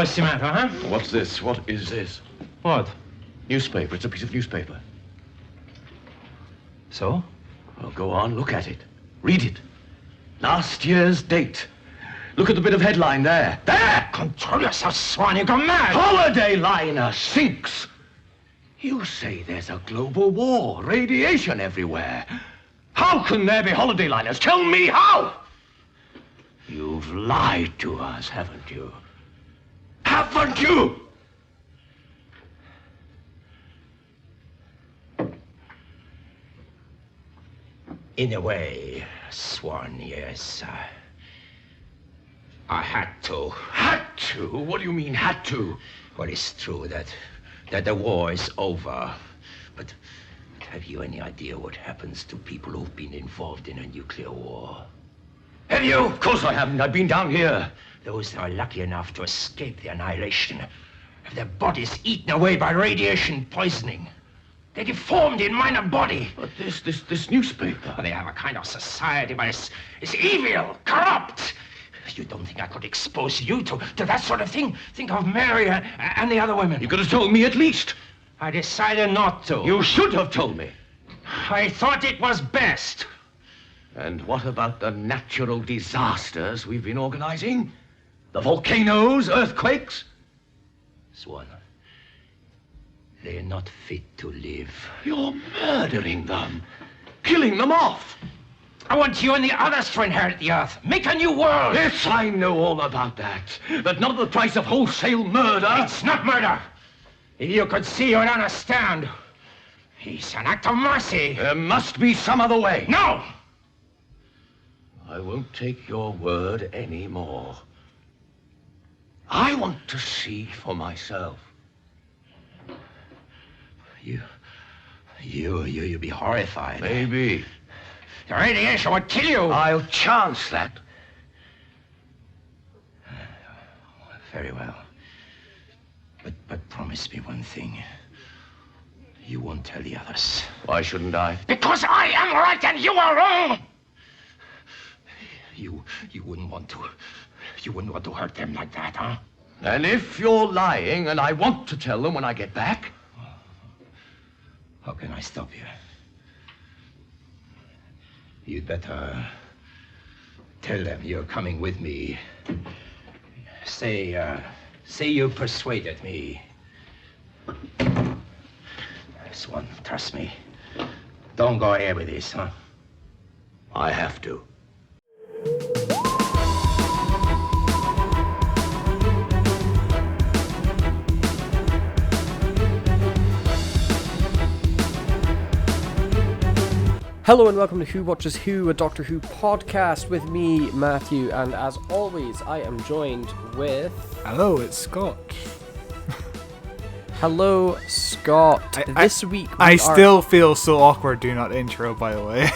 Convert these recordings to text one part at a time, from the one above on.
What's the matter, huh? What's this? What is this? What? Newspaper. It's a piece of newspaper. So? Well, go on, look at it. Read it. Last year's date. Look at the bit of headline there. There! Control yourself, Swan. You go mad. Holiday liner sinks. You say there's a global war, radiation everywhere. How can there be holiday liners? Tell me how! You've lied to us, haven't you? Haven't you? In a way, Swan, yes. I had to. Had to? What do you mean, had to? Well, it's true that the war is over. But have you any idea what happens to people who've been involved in a nuclear war? Have you? Of course I haven't. I've been down here. Those that are lucky enough to escape the annihilation have their bodies eaten away by radiation poisoning. They're deformed in mind and body. But this newspaper. They have a kind of society, but it's evil, corrupt. You don't think I could expose you to that sort of thing? Think of Mary and the other women. You could have told me at least. I decided not to. You should have told me. I thought it was best. And what about the natural disasters we've been organizing? The volcanoes, earthquakes? Swan, they're not fit to live. You're murdering them. Killing them off. I want you and the others to inherit the Earth. Make a new world. Yes, I know all about that. But not at the price of wholesale murder. It's not murder. If you could see, you'd understand. It's an act of mercy. There must be some other way. No! I won't take your word anymore. I want to see for myself. You'd be horrified. Maybe. The radiation would kill you. I'll chance that. Very well. But promise me one thing. You won't tell the others. Why shouldn't I? Because I am right and you are wrong. You wouldn't want to hurt them like that, huh? And if you're lying and I want to tell them when I get back? How can I stop you? You'd better tell them you're coming with me. Say you persuaded me. Swan, trust me. Don't go ahead with this, huh? I have to. Hello and welcome to Who Watches Who, a Doctor Who podcast with me, Matthew, and as always, I am joined with... Hello, it's Scott. Hello, Scott. This week I still feel so awkward doing that intro, by the way.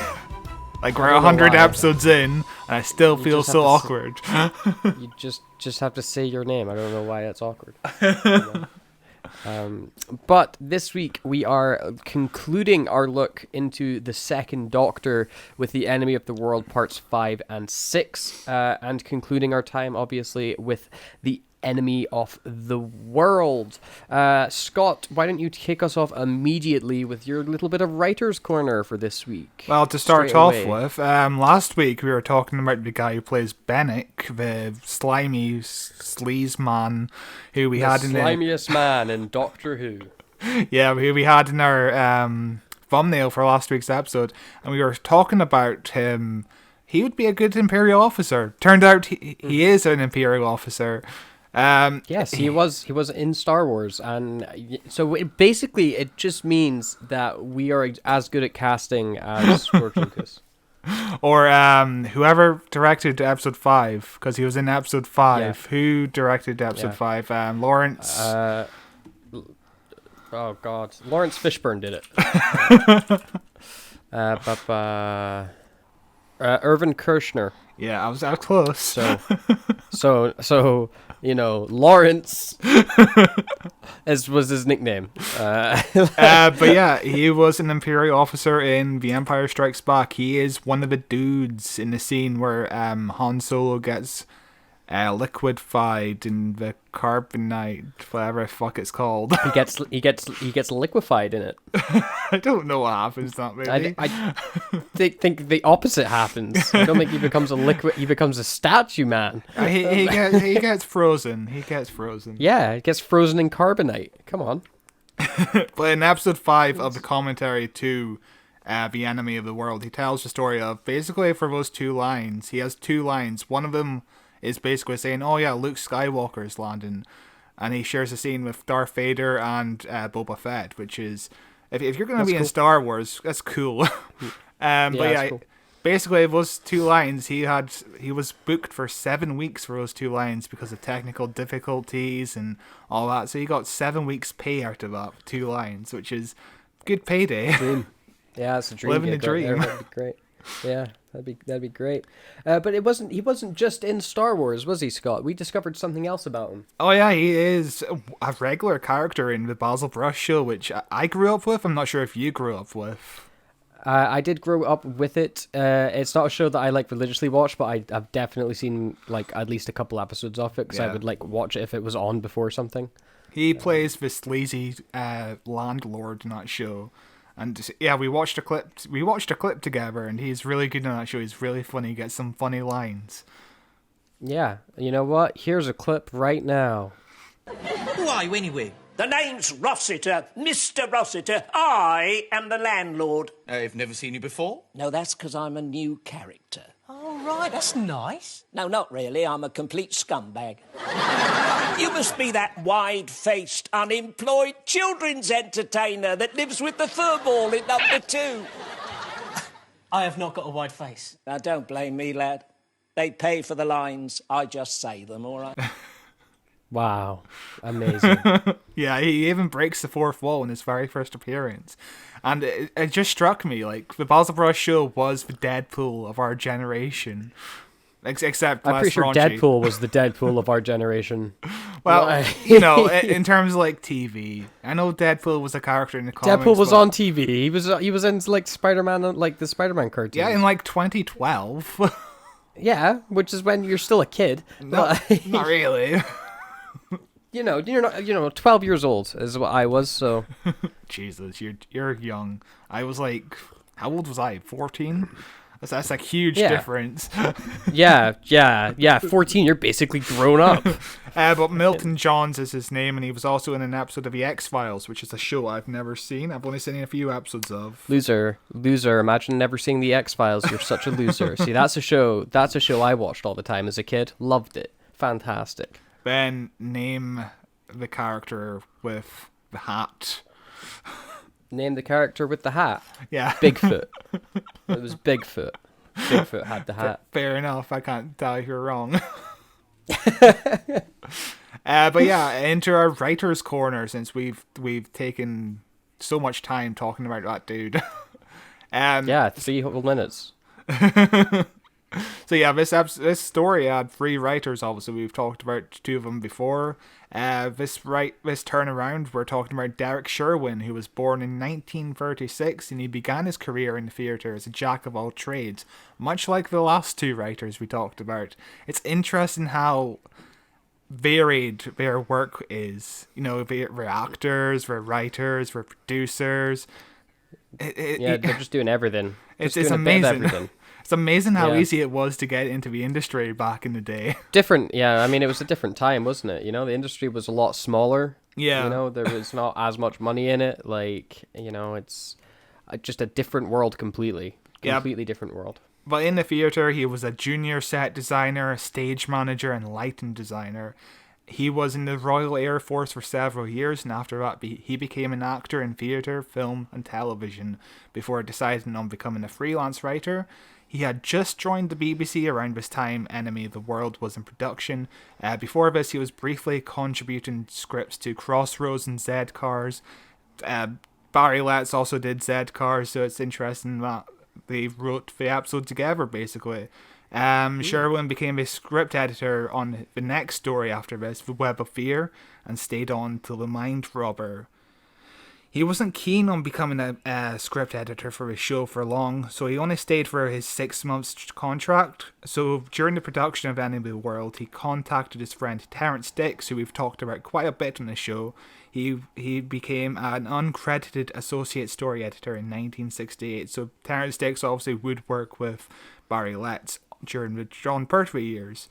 Like, we're 100 episodes in, and I still feel so awkward. You just have to say your name. I don't know why it's awkward. But this week we are concluding our look into the Second Doctor with The Enemy of the World parts 5 and 6, and concluding our time obviously with The Enemy of the World. Scott, why don't you kick us off immediately with your little bit of writer's corner for this week? Well, to start off with, last week we were talking about the guy who plays Bennick, the slimy sleaze man who we had in the slimiest man in Doctor Who. Yeah, who we had in our thumbnail for last week's episode, and we were talking about him. He would be a good Imperial officer. Turned out he is an Imperial officer. Yes, he was in Star Wars, and so basically it just means that we are as good at casting as George Lucas. Or whoever directed episode 5, because he was in episode 5. Yeah. Who directed episode 5? Lawrence. Oh God, Lawrence Fishburne did it. Irvin Kershner. Yeah, I was close. So you know, Lawrence was his nickname. But yeah, he was an Imperial officer in The Empire Strikes Back. He is one of the dudes in the scene where Han Solo gets liquefied in the carbonite, whatever the fuck it's called. He gets liquefied in it. I don't know what happens to that movie. I think the opposite happens. I don't think he becomes a liquid. He becomes a statue, man. He gets frozen. He gets frozen. Yeah, it gets frozen in carbonite. Come on. But in episode 5 of the commentary to The Enemy of the World, he tells the story of basically for those 2 lines. He has 2 lines. One of them is basically saying, "Oh yeah, Luke Skywalker is landing," and he shares a scene with Darth Vader and Boba Fett, which is if you're going to be cool. in Star Wars, that's cool. But yeah, cool. basically those 2 lines he was booked for 7 weeks for those 2 lines because of technical difficulties and all that. So he got 7 weeks pay out of that 2 lines, which is good payday. Dream. Yeah, it's a dream. Living the gig right there. dream. That'd be great. Yeah, that'd be great. But he wasn't just in Star Wars, was he, Scott? We discovered something else about him. Oh yeah, he is a regular character in the Basil Brush show, which I grew up with. I'm not sure if you grew up with. I did grow up with it. It's not a show that I like religiously watch, but I've definitely seen like at least a couple episodes of it because I Yeah. would like watch it if it was on before something. He plays this lazy landlord in that show, and yeah, we watched a clip. We watched a clip together, and he's really good in that show. He's really funny. He gets some funny lines. Yeah, you know what? Here's a clip right now. Who are you anyway? The name's Rossiter, Mr. Rossiter. I am the landlord. I've never seen you before. No, that's because I'm a new character. Oh, right, that's nice. No, not really. I'm a complete scumbag. You must be that wide-faced, unemployed children's entertainer that lives with the furball in number 2. I have not got a wide face. Now, don't blame me, lad. They pay for the lines. I just say them, all right? Wow, amazing. Yeah, he even breaks the 4th wall in his very first appearance. And it just struck me, like, the Basil Brush show was the Deadpool of our generation. Except I'm less pretty sure raunchy. Deadpool was the Deadpool of our generation. Well, you know, in terms of, like, TV. I know Deadpool was a character in the comics. Deadpool was but- on TV. He was in like Spider-Man, like the Spider-Man cartoon. Yeah, in, like, 2012. Yeah, which is when you're still a kid. No, not really. You're not 12 years old is what I was, so Jesus, you're young. I was like, how old was I? 14? That's a huge difference. yeah, 14, you're basically grown up. But Milton Johns is his name, and he was also in an episode of The X-Files, which is a show I've never seen. I've only seen a few episodes of. Loser. Imagine never seeing the X-Files. You're such a loser. See, that's a show I watched all the time as a kid. Loved it. Fantastic. Then name the character with the hat. Name the character with the hat. Yeah. Bigfoot. It was Bigfoot. Bigfoot had the hat. Fair enough. I can't tell if you're wrong. But yeah, enter our writer's corner since we've taken so much time talking about that dude. Yeah, 3 whole minutes. So yeah, this story had 3 writers. Obviously, we've talked about 2 of them before. This turnaround, we're talking about Derek Sherwin, who was born in 1936, and he began his career in the theatre as a jack of all trades, much like the last 2 writers we talked about. It's interesting how varied their work is. You know, they're actors, they're writers, they're producers. They're just doing everything. It's Just doing a bit of amazing. everything. It's amazing how Yeah. easy it was to get into the industry back in the day. Different, yeah. I mean, it was a different time, wasn't it? You know, the industry was a lot smaller. Yeah. You know, there was not as much money in it. Like, you know, it's just a different world completely. Yeah. Completely different world. But in the theatre, he was a junior set designer, a stage manager, and lighting designer. He was in the Royal Air Force for several years, and after that he became an actor in theatre, film, and television before deciding on becoming a freelance writer. He had just joined the BBC around this time Enemy of the World was in production. Before this, he was briefly contributing scripts to Crossroads and Z Cars. Barry Letts also did Z Cars, so it's interesting that they wrote the episode together, basically. Sherwin became a script editor on the next story after this, The Web of Fear, and stayed on till The Mind Robber. he wasn't keen on becoming a script editor for his show for long, so he only stayed for his 6 months contract. So during the production of Enemy of the World, he contacted his friend Terrence Dicks, who we've talked about quite a bit on the show. He became an uncredited associate story editor in 1968. So Terrence Dicks obviously would work with Barry Letts during the John Pertwee years.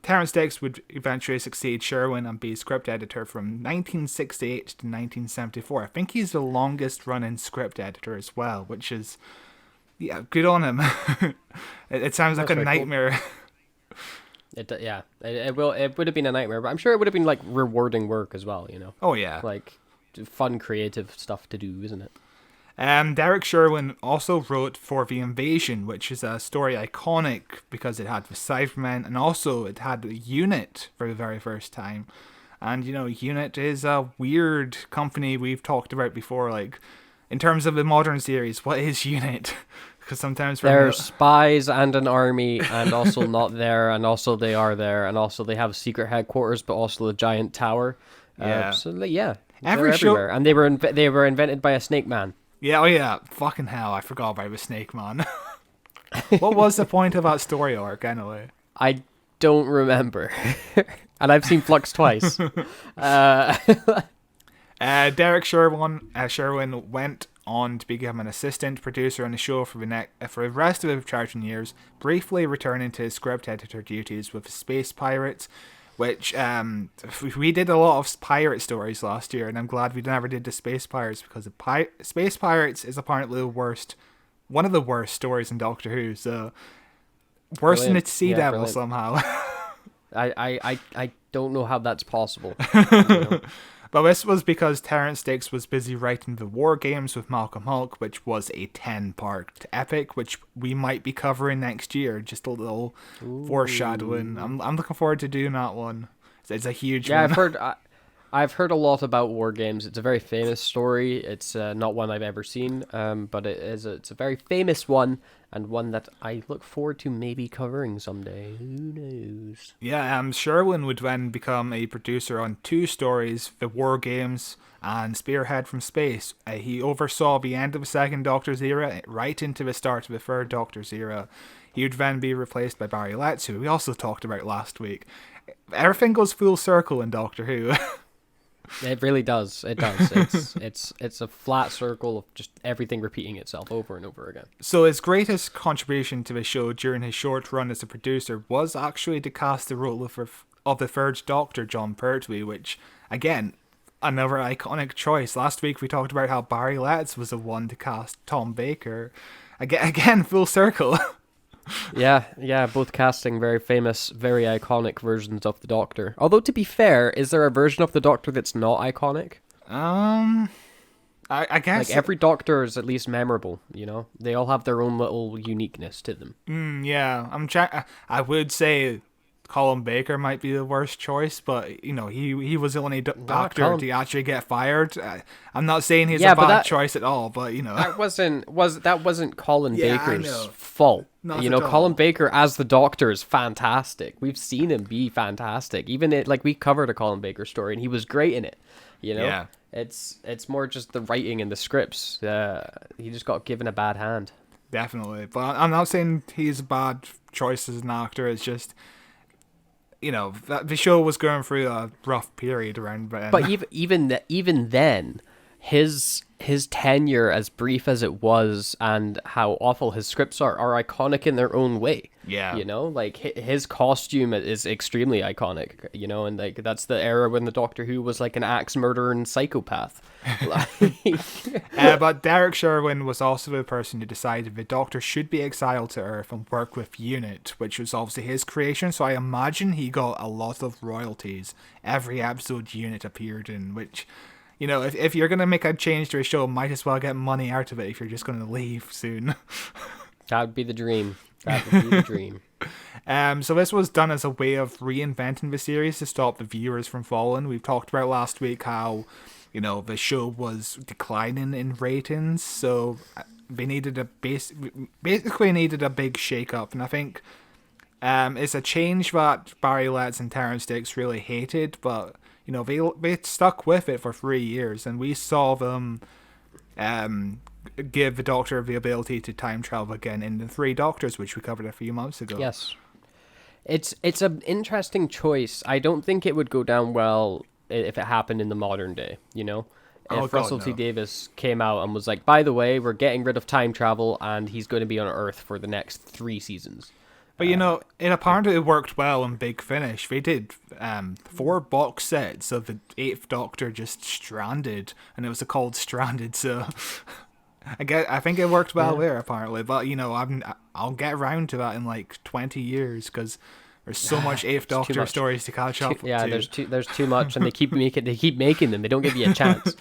Terrence Dicks would eventually succeed Sherwin and be script editor from 1968 to 1974. I think he's the longest running script editor as well, which is, yeah, good on him. It sounds like a nightmare. Cool. It would have been a nightmare, but I'm sure it would have been like rewarding work as well, you know. Oh yeah, like fun, creative stuff to do, isn't it? Derek Sherwin also wrote For the Invasion, which is a story iconic because it had the Cybermen and also it had the Unit for the very first time. And, you know, Unit is a weird company we've talked about before. Like, in terms of the modern series, what is Unit? Because sometimes they're spies and an army, and also not there, and also they are there, and also they have a secret headquarters, but also a giant tower. Every everywhere. Show, and they were invented by a snake man. Yeah, oh yeah, fucking hell, I forgot about the snake man. What was the point of that story arc anyway? I don't remember, and I've seen Flux twice. Derek Sherwin went on to become an assistant producer on the show for the rest of his charging years, briefly returning to his script editor duties with Space Pirates, which we did a lot of pirate stories last year, and I'm glad we never did the Space Pirates, because Space Pirates is apparently one of the worst stories in Doctor Who, so worse than the Sea Devil somehow. I don't know how that's possible. But this was because Terrence Dicks was busy writing the War Games with Malcolm Hulke, which was a 10-part epic, which we might be covering next year. Just a little foreshadowing. I'm looking forward to doing that one. It's a huge one. I've heard a lot about War Games. It's a very famous story. It's not one I've ever seen, but it's a very famous one, and one that I look forward to maybe covering someday. Who knows? Yeah, Sherwin would then become a producer on 2 stories, The War Games and Spearhead from Space. He oversaw the end of the Second Doctor's era right into the start of the Third Doctor's era. He would then be replaced by Barry Letts, who we also talked about last week. Everything goes full circle in Doctor Who. It really does. It does. It's a flat circle of just everything repeating itself over and over again. So his greatest contribution to the show during his short run as a producer was actually to cast the role of the Third Doctor, John Pertwee, which, again, another iconic choice. Last week we talked about how Barry Letts was the one to cast Tom Baker. Again, full circle. Yeah, both casting very famous, very iconic versions of the Doctor. Although, to be fair, is there a version of the Doctor that's not iconic? I guess... Like, every Doctor is at least memorable, you know? They all have their own little uniqueness to them. Yeah, I would say Colin Baker might be the worst choice, but, you know, he was the only Doctor to actually get fired. I'm not saying he's a bad choice at all, but, you know... That wasn't Colin Baker's fault. Not you know, at all. Colin Baker as the Doctor is fantastic. We've seen him be fantastic. Even we covered a Colin Baker story, and he was great in it. You know, yeah. It's more just the writing and the scripts. He just got given a bad hand. Definitely, but I'm not saying he's a bad choice as an actor. It's just, you know, that the show was going through a rough period around then. But even then, his tenure, as brief as it was, and how awful his scripts are iconic in their own way. Yeah. You know, like his costume is extremely iconic, you know, and like that's the era when the Doctor Who was like an axe murdering psychopath. But Derek Sherwin was also the person who decided the Doctor should be exiled to Earth and work with Unit, which was obviously his creation, so I imagine he got a lot of royalties every episode Unit appeared in, which... You know, if you're going to make a change to a show, might as well get money out of it if you're just going to leave soon. That would be the dream. That would be the dream. So this was done as a way of reinventing the series to stop the viewers from falling. We've talked about last week how, you know, the show was declining in ratings, so they needed basically needed a big shake-up. And I think It's a change that Barry Letts and Terrence Dicks really hated, but they stuck with it for 3 years, and we saw them give the Doctor the ability to time travel again in the Three Doctors, which we covered a few months ago. Yes. It's an interesting choice. I don't think it would go down well if it happened in the modern day, If Russell T Davies came out and was like, by the way, we're getting rid of time travel and he's going to be on Earth for the next 3 seasons. But it apparently worked well in Big Finish. They did 4 box sets of the 8th Doctor just stranded, and it was called Stranded. So I think it worked well there apparently. But I'll get around to that in like 20 years because there's so much 8th Doctor stories to catch up. Yeah, to. there's too much, and they keep making them. They don't give you a chance.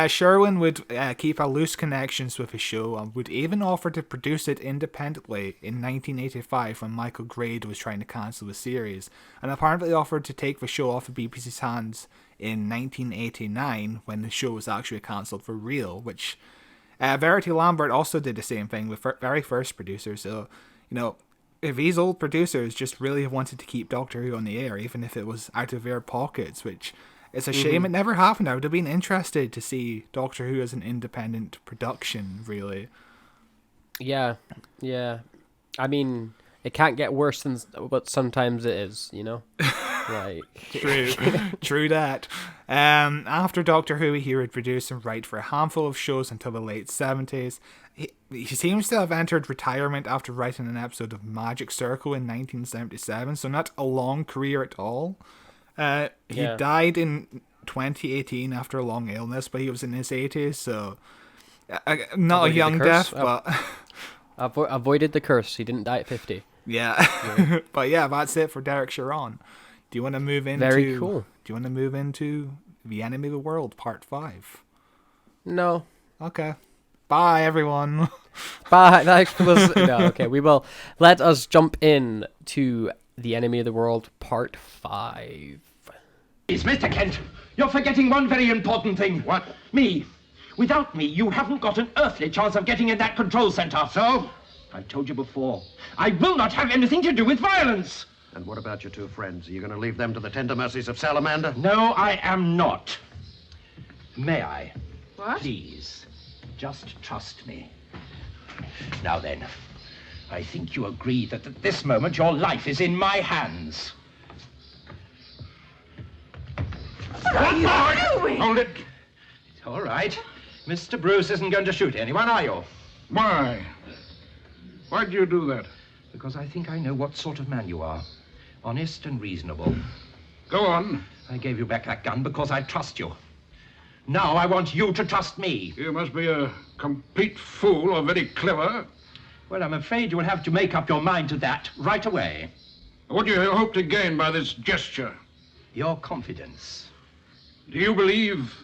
Sherwin would keep a loose connections with the show and would even offer to produce it independently in 1985 when Michael Grade was trying to cancel the series, and apparently offered to take the show off the BBC's hands in 1989 when the show was actually cancelled for real, which Verity Lambert also did the same thing with very first producers. So, if these old producers just really wanted to keep Doctor Who on the air, even if it was out of their pockets, which... It's a shame it never happened. I would have been interested to see Doctor Who as an independent production, really. Yeah. I mean, it can't get worse than what sometimes it is, True that. After Doctor Who, he would produce and write for a handful of shows until the late 70s. He seems to have entered retirement after writing an episode of Magic Circle in 1977, so not a long career at all. He died in 2018 after a long illness, but he was in his 80s, so not a young death, but avoided the curse. He didn't die at 50. Yeah. But yeah, that's it for Derek Sharon. Do you want to move into? Very cool. Do you want to move into The Enemy of the World Part 5? No. Okay. Bye, everyone. Bye. Thanks for listening. No, okay. We will. Let us jump in to The Enemy of the World Part 5. It's Mr. Kent. You're forgetting one very important thing. What? Me. Without me, you haven't got an earthly chance of getting in that control center. So? I've told you before. I will not have anything to do with violence. And what about your 2 friends? Are you going to leave them to the tender mercies of Salamander? No, I am not. May I? What? Please. Just trust me. Now then, I think you agree that at this moment your life is in my hands. What are you doing? Hold it. It's all right. Mr. Bruce isn't going to shoot anyone, are you? Why? Why'd you do that? Because I think I know what sort of man you are. Honest and reasonable. Go on. I gave you back that gun because I trust you. Now I want you to trust me. You must be a complete fool or very clever. Well, I'm afraid you'll have to make up your mind to that right away. What do you hope to gain by this gesture? Your confidence. Do you believe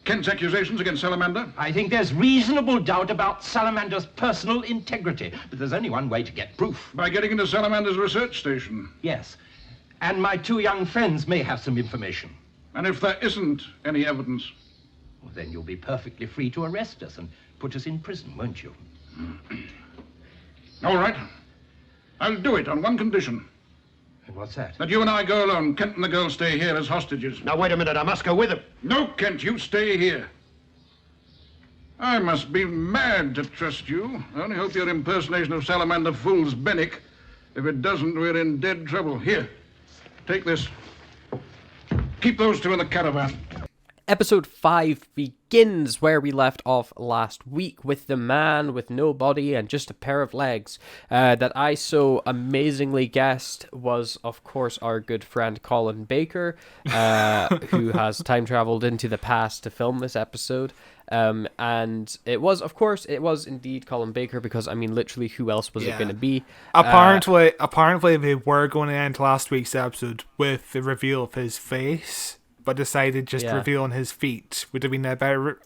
Kent's accusations against Salamander? I think there's reasonable doubt about Salamander's personal integrity, but there's only one way to get proof. By getting into Salamander's research station? Yes. And my 2 young friends may have some information. And if there isn't any evidence? Well, then you'll be perfectly free to arrest us and put us in prison, won't you? All right. I'll do it on one condition. And what's that? That you and I go alone. Kent and the girl stay here as hostages. Now, wait a minute. I must go with him. No, Kent, you stay here. I must be mad to trust you. I only hope your impersonation of Salamander fools Bennick. If it doesn't, we're in dead trouble. Here, take this. Keep those 2 in the caravan. Episode 5 begins where we left off last week with the man with no body and just a pair of legs that I so amazingly guessed was, of course, our good friend Colin Baker, who has time traveled into the past to film this episode. And it was, of course, it was indeed Colin Baker because, I mean, literally, who else was it going to be? Apparently, they were going to end last week's episode with the reveal of his face, but decided just revealing his feet would have been a better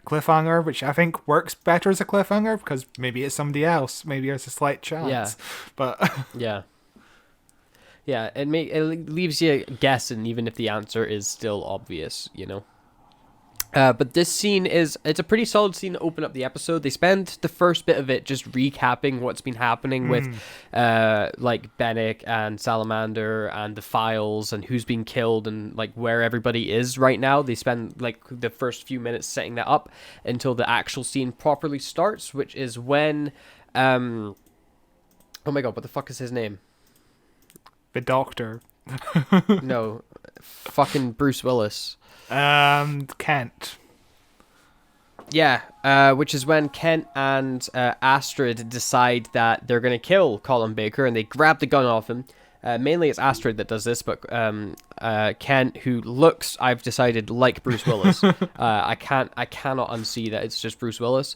cliffhanger, which I think works better as a cliffhanger because maybe it's somebody else. Maybe there's a slight chance. Yeah. But yeah, it leaves you guessing, even if the answer is still obvious, But this scene it's a pretty solid scene to open up the episode. They spend the first bit of it just recapping what's been happening with like Bennick and Salamander and the files and who's been killed and like where everybody is right now. They spend like the first few minutes setting that up until the actual scene properly starts, which is when oh my god, what the fuck is his name? The Doctor. No, fucking Bruce Willis. Kent. Yeah, which is when Kent and Astrid decide that they're going to kill Colin Baker, and they grab the gun off him. Mainly it's Astrid that does this, but Kent, who looks, I've decided, like Bruce Willis. I cannot unsee that it's just Bruce Willis,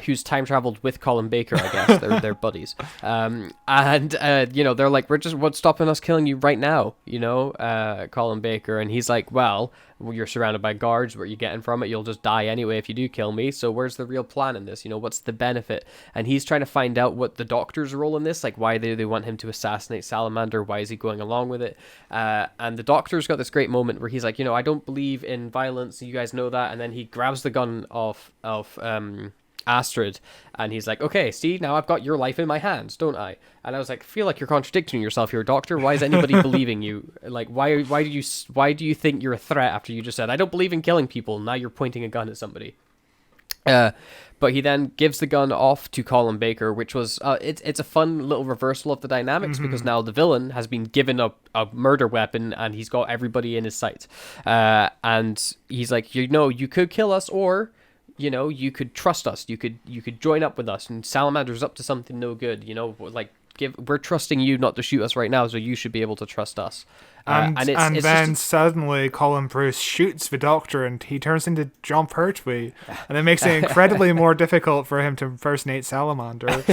who's time traveled with Colin Baker. I guess they're buddies. And you know, they're like, what's stopping us killing you right now? You know, Colin Baker, and he's like, well, you're surrounded by guards. Where are you getting from it? You'll just die anyway if you do kill me. So where's the real plan in this? You know, what's the benefit? And he's trying to find out what the Doctor's role in this, like why they want him to assassinate Salamander. Why is he going along with it? And the Doctor's got this great moment where he's like, you know, I don't believe in violence. You guys know that. And then he grabs the gun off Astrid, and he's like, okay, see, now I've got your life in my hands, don't I? And I was like, I feel like you're contradicting yourself here, Doctor. Why is anybody believing you? Like, why do you think you're a threat after you just said I don't believe in killing people? Now you're pointing a gun at somebody. But he then gives the gun off to Colin Baker, which was it's a fun little reversal of the dynamics, because now the villain has been given a murder weapon and he's got everybody in his sights. And he's like, you know, you could kill us, or you know, you could trust us. You could join up with us. And Salamander's up to something no good. You know, like we're trusting you not to shoot us right now, so you should be able to trust us. And then suddenly Colin Bruce shoots the Doctor and he turns into John Pertwee, and it makes it incredibly more difficult for him to impersonate Salamander.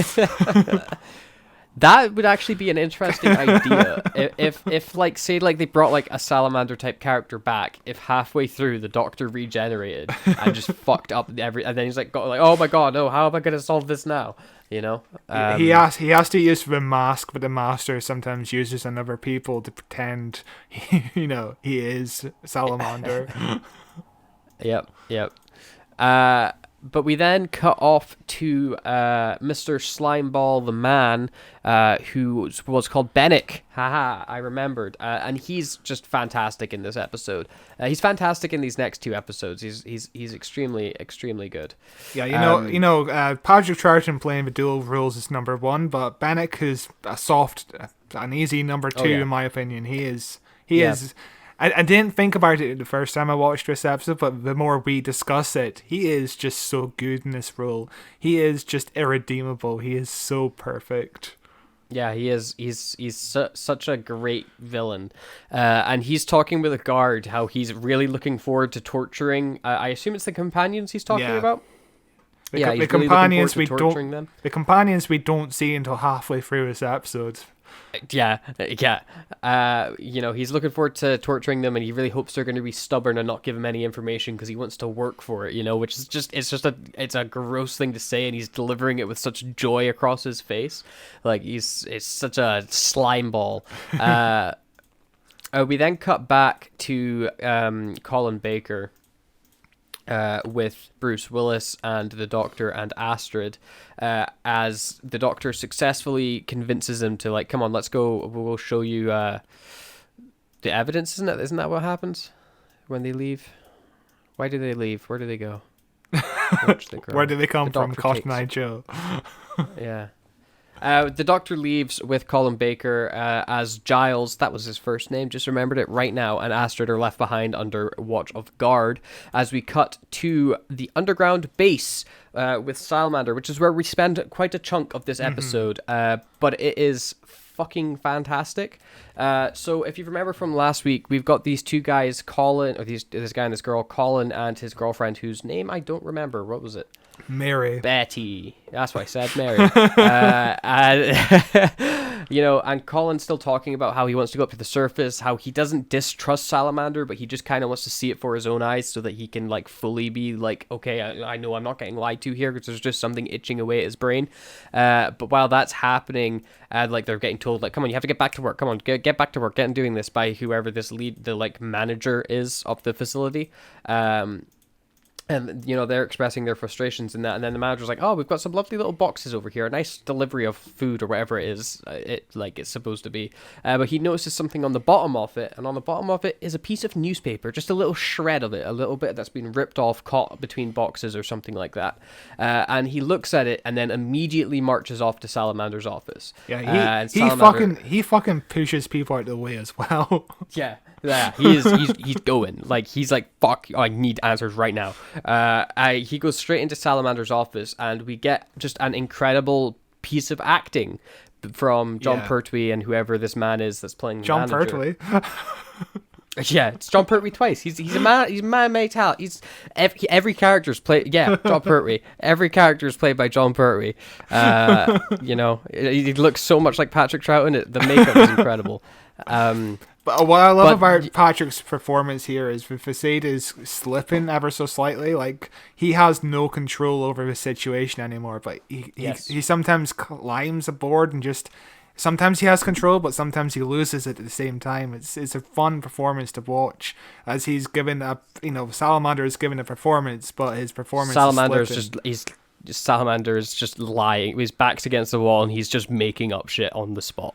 That would actually be an interesting idea. if like, say, like they brought like a Salamander type character back, if halfway through the Doctor regenerated and just fucked up and then he's like, oh my god, no, how am I going to solve this now? You know, he has to use the mask, but the Master sometimes uses on other people to pretend, you know, he is Salamander. Yep. But we then cut off to Mr. Slimeball the Man, who was called Bennick. Haha, I remembered. And he's just fantastic in this episode. He's fantastic in these next two episodes. He's extremely, extremely good. Yeah, Patrick Troughton playing the dual roles is number one, but Bennick is an easy number two in my opinion. He is. I didn't think about it the first time I watched this episode, but the more we discuss it, he is just so good in this role. He is just irredeemable. He is so perfect. Yeah, he is. He's such a great villain. And he's talking with a guard, how he's really looking forward to torturing. I assume it's the companions he's talking about? The companions we don't see until halfway through this episode. Yeah. You know, he's looking forward to torturing them, and he really hopes they're going to be stubborn and not give him any information because he wants to work for it. You know, which is it's a gross thing to say, and he's delivering it with such joy across his face. Like it's such a slime ball. We then cut back to Colin Baker. With Bruce Willis and the Doctor and Astrid, as the Doctor successfully convinces him to, like, come on, let's go, we'll show you the evidence, isn't that what happens when they leave? Why do they leave? Where do they go? Where do they come from? Cotton Eye Joe. Yeah. The Doctor leaves with Colin Baker as Giles, that was his first name, just remembered it right now, and Astrid are left behind under watch of guard, as we cut to the underground base with Salamander, which is where we spend quite a chunk of this episode, but it is fucking fantastic. So if you remember from last week, we've got these two guys, this guy and this girl, Colin and his girlfriend, whose name I don't remember. What was it? Mary. Betty. That's what I said, Mary. You know, and Colin's still talking about how he wants to go up to the surface, how he doesn't distrust Salamander, but he just kind of wants to see it for his own eyes so that he can, like, fully be like, okay, I know I'm not getting lied to here because there's just something itching away at his brain. But while that's happening, like, they're getting told, like, come on, you have to get back to work. Come on, get back to work. Get doing this by whoever this the, like, manager is of the facility. And, they're expressing their frustrations in that. And then the manager's like, oh, we've got some lovely little boxes over here. A nice delivery of food or whatever it is, it's supposed to be. But he notices something on the bottom of it. And on the bottom of it is a piece of newspaper, just a little shred of it, a little bit that's been ripped off, caught between boxes or something like that. And he looks at it and then immediately marches off to Salamander's office. Yeah, he fucking pushes people out of the way as well. Yeah, he's going. Like, he's like, fuck, I need answers right now. He goes straight into Salamander's office, and we get just an incredible piece of acting from John Pertwee and whoever this man is that's playing the John manager. Pertwee. Yeah, it's John Pertwee twice. He's a man. He's man-made talent. He's every character's played. Yeah, John Pertwee. Every character is played by John Pertwee. He looks so much like Patrick Troughton. The makeup is incredible. But what I love about Patrick's performance here is Facade is slipping ever so slightly. Like, he has no control over the situation anymore. But he sometimes climbs aboard and just. Sometimes he has control, but sometimes he loses it at the same time. It's a fun performance to watch as he's given Salamander is given a performance, but his performance Salamander is just lying. His back's against the wall and he's just making up shit on the spot.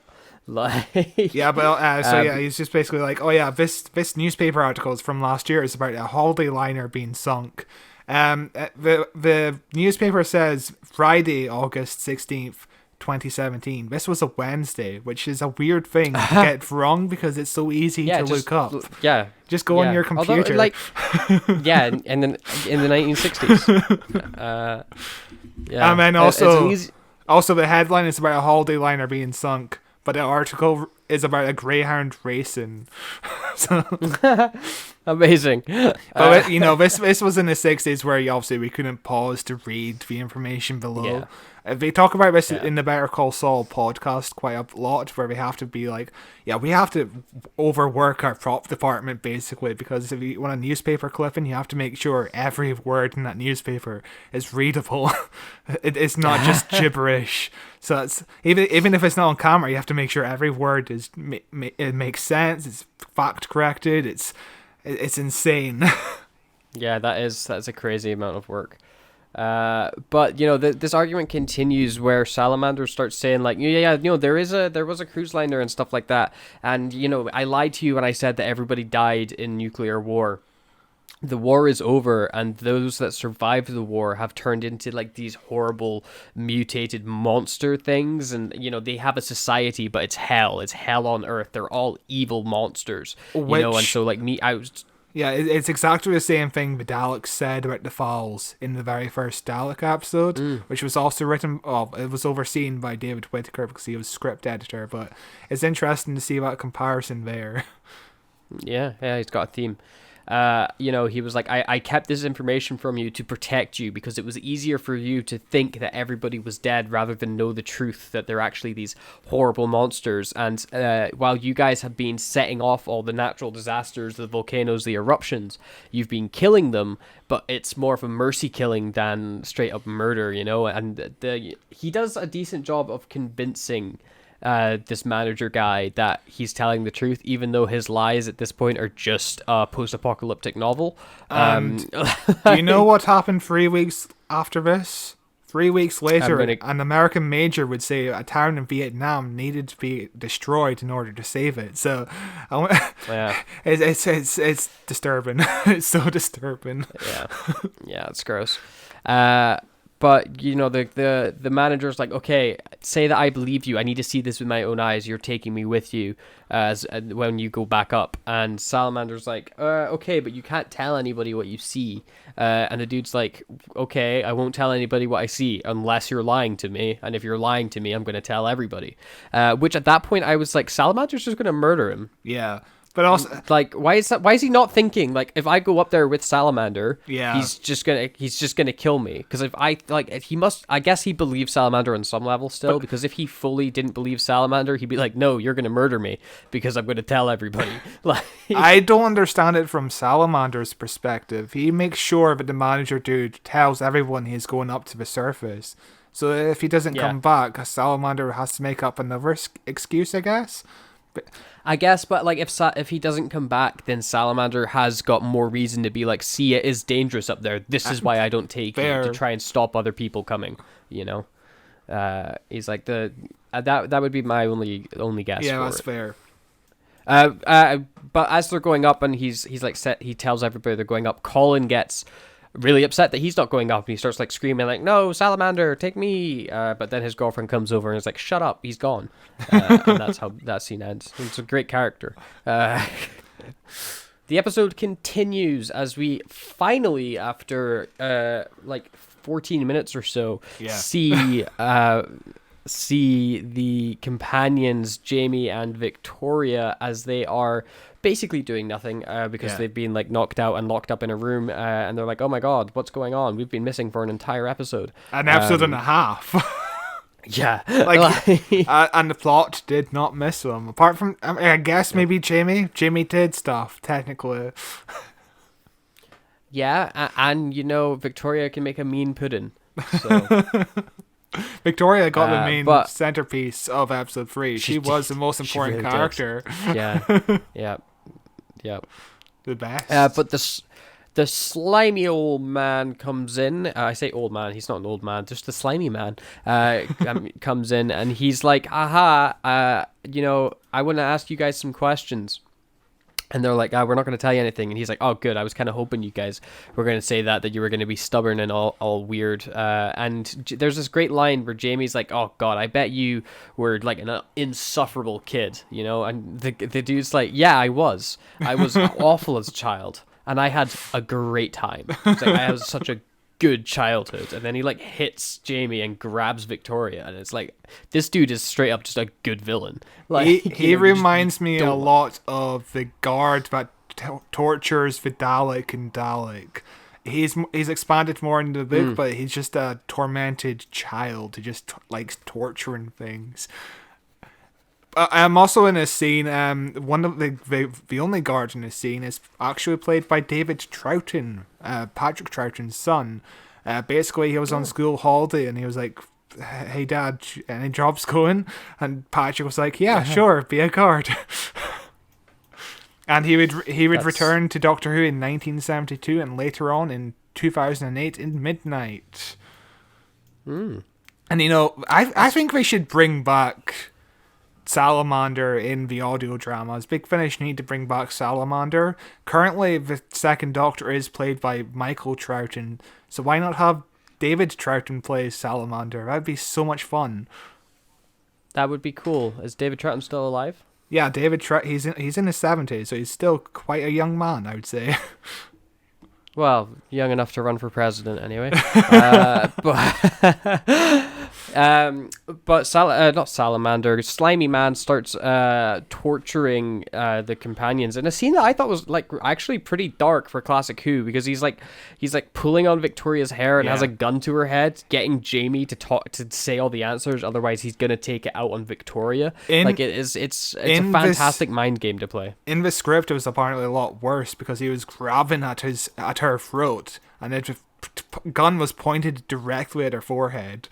He's just basically like, oh yeah, this newspaper article is from last year. It's about a holiday liner being sunk. The newspaper says Friday, August 16th, 2017. This was a Wednesday, which is a weird thing to get wrong because it's so easy to look up. Yeah, just go on your computer. Although, and then in the 1960s. And then also the headline is about a holiday liner being sunk, but the article is about a greyhound racing. Amazing. But this was in the 60s where obviously we couldn't pause to read the information below. Yeah. They talk about this in the Better Call Saul podcast quite a lot, where we have to be like, we have to overwork our prop department basically, because if you want a newspaper clipping, you have to make sure every word in that newspaper is readable. It's not just gibberish. So it's even if it's not on camera, you have to make sure every word is it makes sense. It's fact corrected. It's insane. Yeah, that's a crazy amount of work. But this argument continues where Salamander starts saying like, there was a cruise liner and stuff like that, and I lied to you when I said that everybody died in nuclear war. The war is over, and those that survived the war have turned into like these horrible mutated monster things, and they have a society, but it's hell on earth. They're all evil monsters, and so like me, I was. Yeah, it's exactly the same thing Dalek said about the Falls in the very first Dalek episode, which was also written, it was overseen by David Whittaker because he was script editor, but it's interesting to see that comparison there. Yeah, he's got a theme. He was like, I kept this information from you to protect you because it was easier for you to think that everybody was dead rather than know the truth that they're actually these horrible monsters. And while you guys have been setting off all the natural disasters, the volcanoes, the eruptions, you've been killing them, but it's more of a mercy killing than straight up murder, and he does a decent job of convincing this manager guy that he's telling the truth, even though his lies at this point are just a post-apocalyptic novel. Do you know what happened 3 weeks after this? 3 weeks later, an American major would say a town in Vietnam needed to be destroyed in order to save it. So, it's disturbing. It's so disturbing. Yeah, it's gross. But the manager's like, okay, say that I believe you. I need to see this with my own eyes. You're taking me with you when you go back up. And Salamander's like, okay, but you can't tell anybody what you see. And the dude's like, okay, I won't tell anybody what I see unless you're lying to me. And if you're lying to me, I'm going to tell everybody. Which at that point I was like, Salamander's just going to murder him. Yeah. But also, like, why is he not thinking like, if I go up there with Salamander, he's just gonna kill me? Because if I guess he believes Salamander on some level still. Because if he fully didn't believe Salamander, he'd be like, no, you're gonna murder me because I'm gonna tell everybody. Like, I don't understand it from Salamander's perspective. He makes sure that the manager dude tells everyone he's going up to the surface. So if he doesn't come back, Salamander has to make up another excuse, I guess. I guess, but like if he doesn't come back, then Salamander has got more reason to be like, see, it is dangerous up there. This is why I don't take you, to try and stop other people coming. You know, he's like that would be my only guess. Yeah, for that's it. fair. But as they're going up, and he's like he tells everybody they're going up. Colin gets really upset that he's not going up, and he starts like screaming like, "No, Salamander, take me!" But then his girlfriend comes over and is like, "Shut up, he's gone," and that's how that scene ends. It's a great character. The episode continues as we finally, after like 14 minutes or so, see the companions Jamie and Victoria as they are basically doing nothing because they've been like knocked out and locked up in a room, and they're like, "Oh my god, what's going on? We've been missing for an entire episode, an episode and a half." Yeah, and the plot did not miss them. Apart from, I guess maybe Jamie did stuff technically. Yeah, and you know, Victoria can make a mean pudding. So. Victoria got the main centerpiece of episode 3. She was the most important character. Yeah. The best. But the slimy old man comes in. I say old man, he's not an old man, just the slimy man comes in, and he's like, "Aha, you know, I want to ask you guys some questions." And they're like, "We're not going to tell you anything." And he's like, "Oh, good. I was kind of hoping you guys were going to say that you were going to be stubborn and all weird." And there's this great line where Jamie's like, "Oh God, I bet you were like an insufferable kid, you know?" And the dude's like, "Yeah, I was. I was awful as a child, and I had a great time. It's like, I had such a good childhood." And then he like hits Jamie and grabs Victoria, and it's like, this dude is straight up just a good villain. Like he reminds me a lot of the guard that tortures Vidalik and Dalek. He's expanded more in the book, but he's just a tormented child who just likes torturing things. I'm also in a scene. One of the only guard in this scene is actually played by David Troughton, Patrick Troughton's son. Basically, he was on school holiday and he was like, "Hey Dad, any jobs going?" And Patrick was like, "Yeah, sure, be a guard." And he would return to Doctor Who in 1972 and later on in 2008 in Midnight. And you know, I think we should bring back Salamander in the audio dramas. Big Finish need to bring back Salamander. Currently, the second Doctor is played by Michael Troughton, so why not have David Troughton play Salamander? That'd be so much fun. That would be cool. Is David Troughton still alive? Yeah, David Troughton, he's in his 70s, so he's still quite a young man, I would say. Well, young enough to run for president anyway. But not Salamander, Slimy Man starts torturing the companions in a scene that I thought was like actually pretty dark for classic Who, because he's like pulling on Victoria's hair and has a gun to her head, getting Jamie to say all the answers, otherwise he's gonna take it out on Victoria. It's a fantastic mind game to play. In the script, it was apparently a lot worse because he was grabbing at her throat, and the gun was pointed directly at her forehead.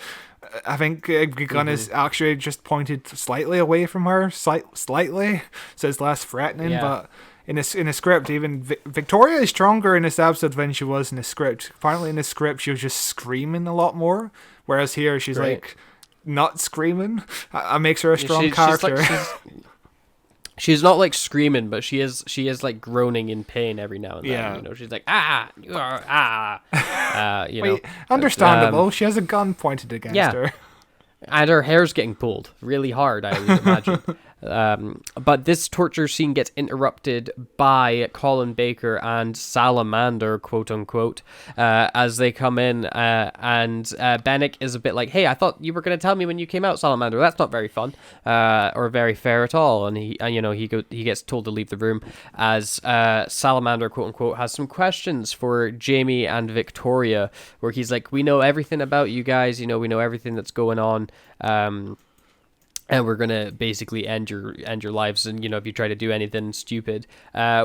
I think the gun is actually just pointed slightly away from her, slightly, so it's less threatening. Yeah. But in a script, even Victoria is stronger in this episode than she was in the script. Apparently, in the script, she was just screaming a lot more, whereas here she's like not screaming. That makes her a strong character. She's not like screaming, but she is like groaning in pain every now and then. Yeah. You know, she's like you know, understandable. She has a gun pointed against her, and her hair's getting pulled really hard, I would imagine. But this torture scene gets interrupted by Colin Baker and Salamander, quote unquote, as they come in, and Bennick is a bit like, "Hey, I thought you were going to tell me when you came out, Salamander. That's not very fun, or very fair at all." And he gets told to leave the room as Salamander, quote unquote, has some questions for Jamie and Victoria, where he's like, "We know everything about you guys. You know, we know everything that's going on." and we're gonna basically end your lives, and if you try to do anything stupid,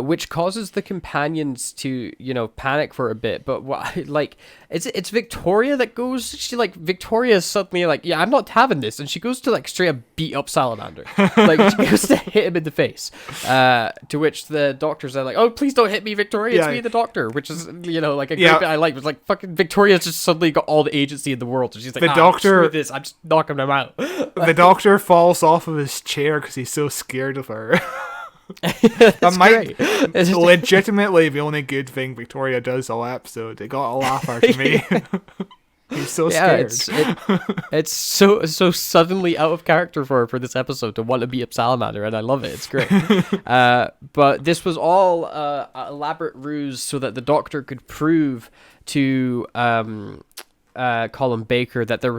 which causes the companions to panic for a bit. But it's Victoria that goes. Victoria's suddenly like, yeah, I'm not having this, and she goes to straight up beat up Salamander. Like, she goes to hit him in the face. To which the doctors are like, oh, please don't hit me, Victoria. It's me, the doctor. Which is like a great bit I like. It was like fucking Victoria's just suddenly got all the agency in the world, and she's like, screw this, I'm just knocking them out. The doctor falls off of his chair because he's so scared of her. That might legitimately the only good thing Victoria does all episode. It got a laugh out of me. He's so scared. It's so suddenly out of character for her for this episode to want to beat up Salamander, and I love it. It's great. But this was all an elaborate ruse so that the doctor could prove to Colin Baker that there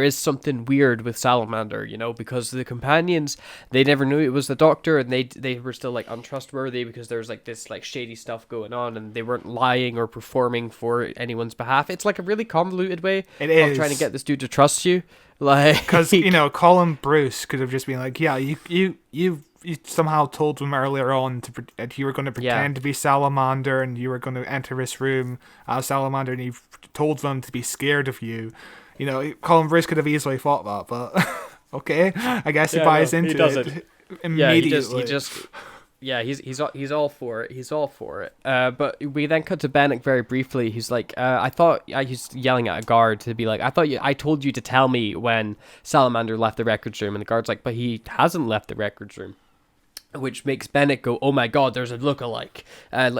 is something weird with Salamander, because the companions, they never knew it was the doctor, and they were still untrustworthy because there's this shady stuff going on, and they weren't lying or performing for anyone's behalf. It's a really convoluted way of trying to get this dude to trust you, because Colin Bruce could have just been like, yeah, you somehow told them earlier on that you were going to pretend to be Salamander, and you were going to enter this room as Salamander, and you told them to be scared of you. Colin Bruce could have easily thought that, but okay, I guess he buys into it immediately. He's all for it. He's all for it. But we then cut to Bennett very briefly. He's like, he's yelling at a guard to be like, I told you to tell me when Salamander left the records room, and the guard's like, but he hasn't left the records room. Which makes Bennett go, oh my god, there's a lookalike.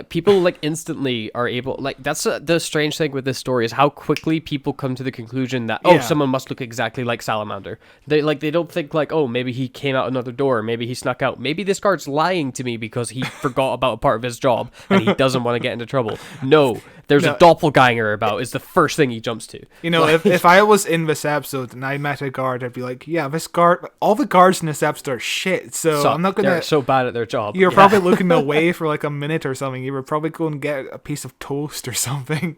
People instantly are able, that's the strange thing with this story is how quickly people come to the conclusion that someone must look exactly like Salamander. They don't think oh, maybe he came out another door, maybe he snuck out, maybe this guard's lying to me because he forgot about a part of his job and he doesn't want to get into trouble. No, there's a doppelganger about is the first thing he jumps to. If I was in this episode and I met a guard, I'd be like, yeah, this guard, all the guards in this episode are shit, so I'm not gonna. They're so bad at their job. You're probably looking away for a minute or something. You were probably going to get a piece of toast or something,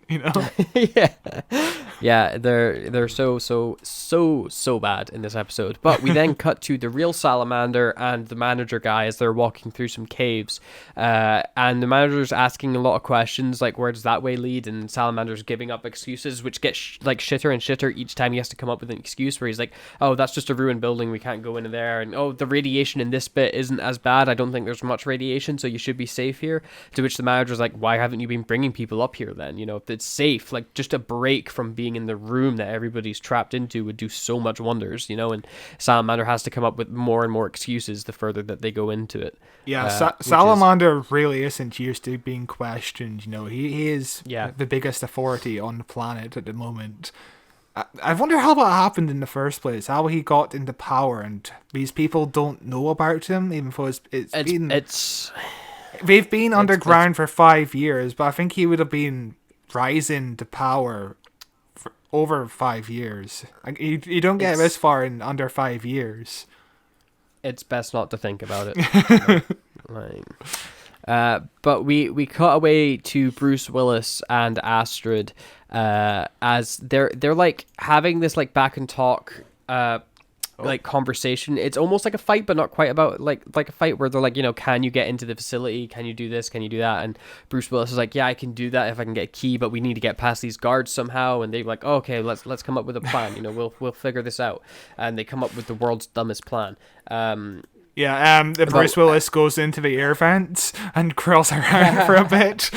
Yeah, they're so bad in this episode. But we then cut to the real Salamander and the manager guy as they're walking through some caves, and the manager's asking a lot of questions like, where does that way lead? And Salamander's giving up excuses, which get shitter and shitter each time he has to come up with an excuse where he's like, oh, that's just a ruined building, we can't go into there, and oh, the radiation in this bit isn't as bad, I don't think there's much radiation, so you should be safe here. To which the manager's like, why haven't you been bringing people up here then? If it's safe, just a break from being in the room that everybody's trapped into would do so much wonders, and Salamander has to come up with more and more excuses the further that they go into it. Yeah, Salamander really isn't used to being questioned. He is the biggest authority on the planet at the moment. I wonder how that happened in the first place, how he got into power, and these people don't know about him, even though they've been underground for 5 years, but I think he would have been rising to power for over 5 years. You don't get this far in under 5 years. It's best not to think about it. But we cut away to Bruce Willis and Astrid as they're having this back and talk conversation. It's almost like a fight, but not quite about like a fight where they're like, can you get into the facility? Can you do this? Can you do that? And Bruce Willis is like, yeah, I can do that if I can get a key, but we need to get past these guards somehow. And they're like, oh, okay, let's come up with a plan. We'll figure this out. And they come up with the world's dumbest plan. Bruce Willis goes into the air vents and crawls around for a bit.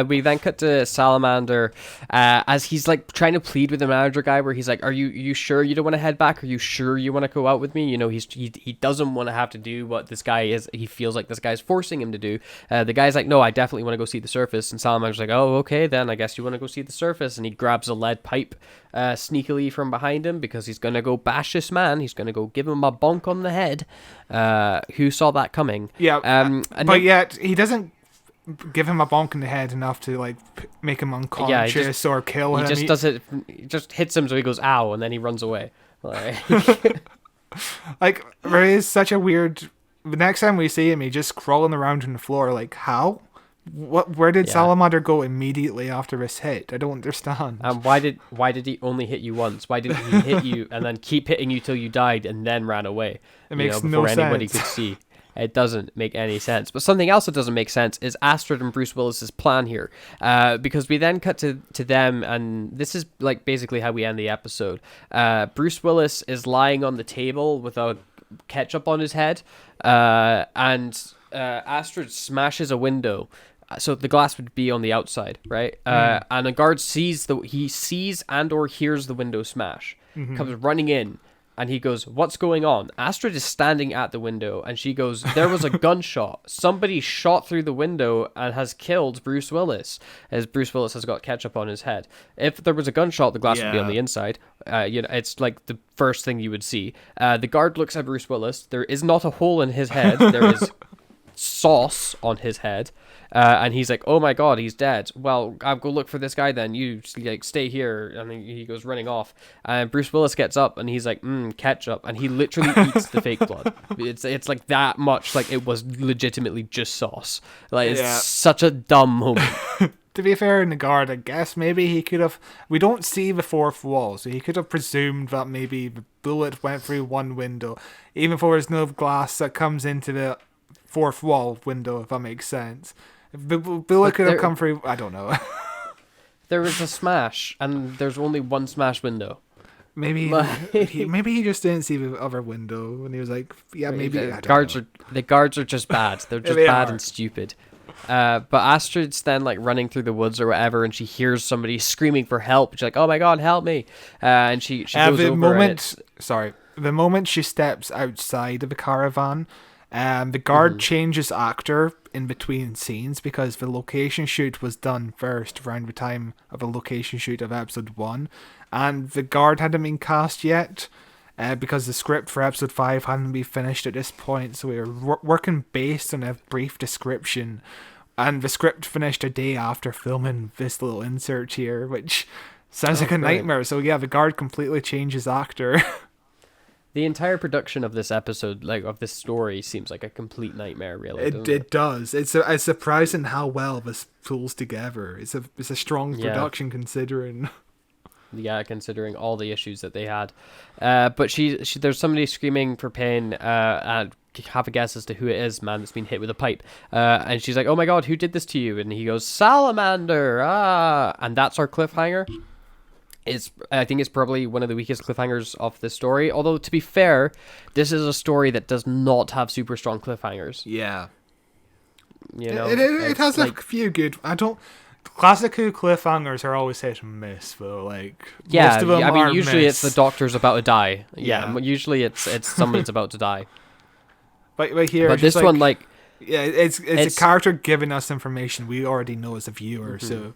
We then cut to Salamander as he's trying to plead with the manager guy, where he's like, are you sure you don't want to head back? Are you sure you want to go out with me? He doesn't want to have to do what this guy is, he feels like this guy's forcing him to do. The guy's like, no, I definitely want to go see the surface. And Salamander's like, oh, okay, then I guess you want to go see the surface. And he grabs a lead pipe sneakily from behind him because he's going to go bash this man. He's going to go give him a bonk on the head. Who saw that coming? Yet he doesn't give him a bonk in the head enough to make him unconscious or kill him. He just does it. He just hits him so he goes ow, and then he runs away. There is such a weird. The next time we see him, he's just crawling around on the floor. How? Where did Yeah. Salamander go immediately after this hit? I don't understand. And why did he only hit you once? Why didn't he hit you and then keep hitting you till you died and then ran away? It makes no before anybody sense. could see. It doesn't make any sense. But something else that doesn't make sense is Astrid and Bruce Willis's plan here. Because we then cut to them, and this is like basically how we end the episode. Bruce Willis is lying on the table with a ketchup on his head, and Astrid smashes a window. So the glass would be on the outside, right? And a guard sees and or hears the window smash, comes running in, and he goes, "What's going on?" Astrid is standing at the window, and she goes, "There was a gunshot. Somebody shot through the window and has killed Bruce Willis, as Bruce Willis has got ketchup on his head. If there was a gunshot, the glass would be on the inside. It's like the first thing you would see." The guard looks at Bruce Willis. There is not a hole in his head. There is sauce on his head. And he's like, "Oh my god, he's dead. Well, I'll go look for this guy then. You stay here." And he goes running off. And Bruce Willis gets up and he's like, "Ketchup." And he literally eats the fake blood. It's like that much. Like it was legitimately just sauce. Like it's such a dumb moment. To be fair, in the guard, I guess maybe he could have. We don't see the fourth wall, so he could have presumed that maybe the bullet went through one window, even though there's no glass that comes into the fourth wall window, if that makes sense. The bullet could have come through. I don't know. There was a smash, and there's only one smash window. Maybe he just didn't see the other window, and he was like, "Yeah, maybe." The guards are just bad. They're just bad and stupid. But Astrid's then like running through the woods or whatever, and she hears somebody screaming for help. She's like, "Oh my god, help me!" And she goes over. The moment she steps outside of the caravan, the guard changes actor in between scenes because the location shoot was done first around the time of the location shoot of episode 1, and the guard hadn't been cast yet because the script for episode 5 hadn't been finished at this point, so we were working based on a brief description, and the script finished a day after filming this little insert here, which sounds like a nightmare. So yeah, the guard completely changes actor. The entire production of this episode, like of this story, seems like a complete nightmare. Really, it does. It's surprising how well this pulls together. It's a strong production considering. Yeah, considering all the issues that they had. But she there's somebody screaming for pain. And have a guess as to who it is, man, that's been hit with a pipe. And she's like, "Oh my god, who did this to you?" And he goes, "Salamander!" And that's our cliffhanger. I think it's probably one of the weakest cliffhangers of the story. Although, to be fair, this is a story that does not have super strong cliffhangers. Yeah. You know, it has like, a few good. Classical cliffhangers are always hit and miss, though. Like most of them I mean, are usually miss. it's the doctor's about to die. Yeah. Usually it's somebody's about to die. But here, but this one, like, yeah, it's a character giving us information we already know as a viewer. So.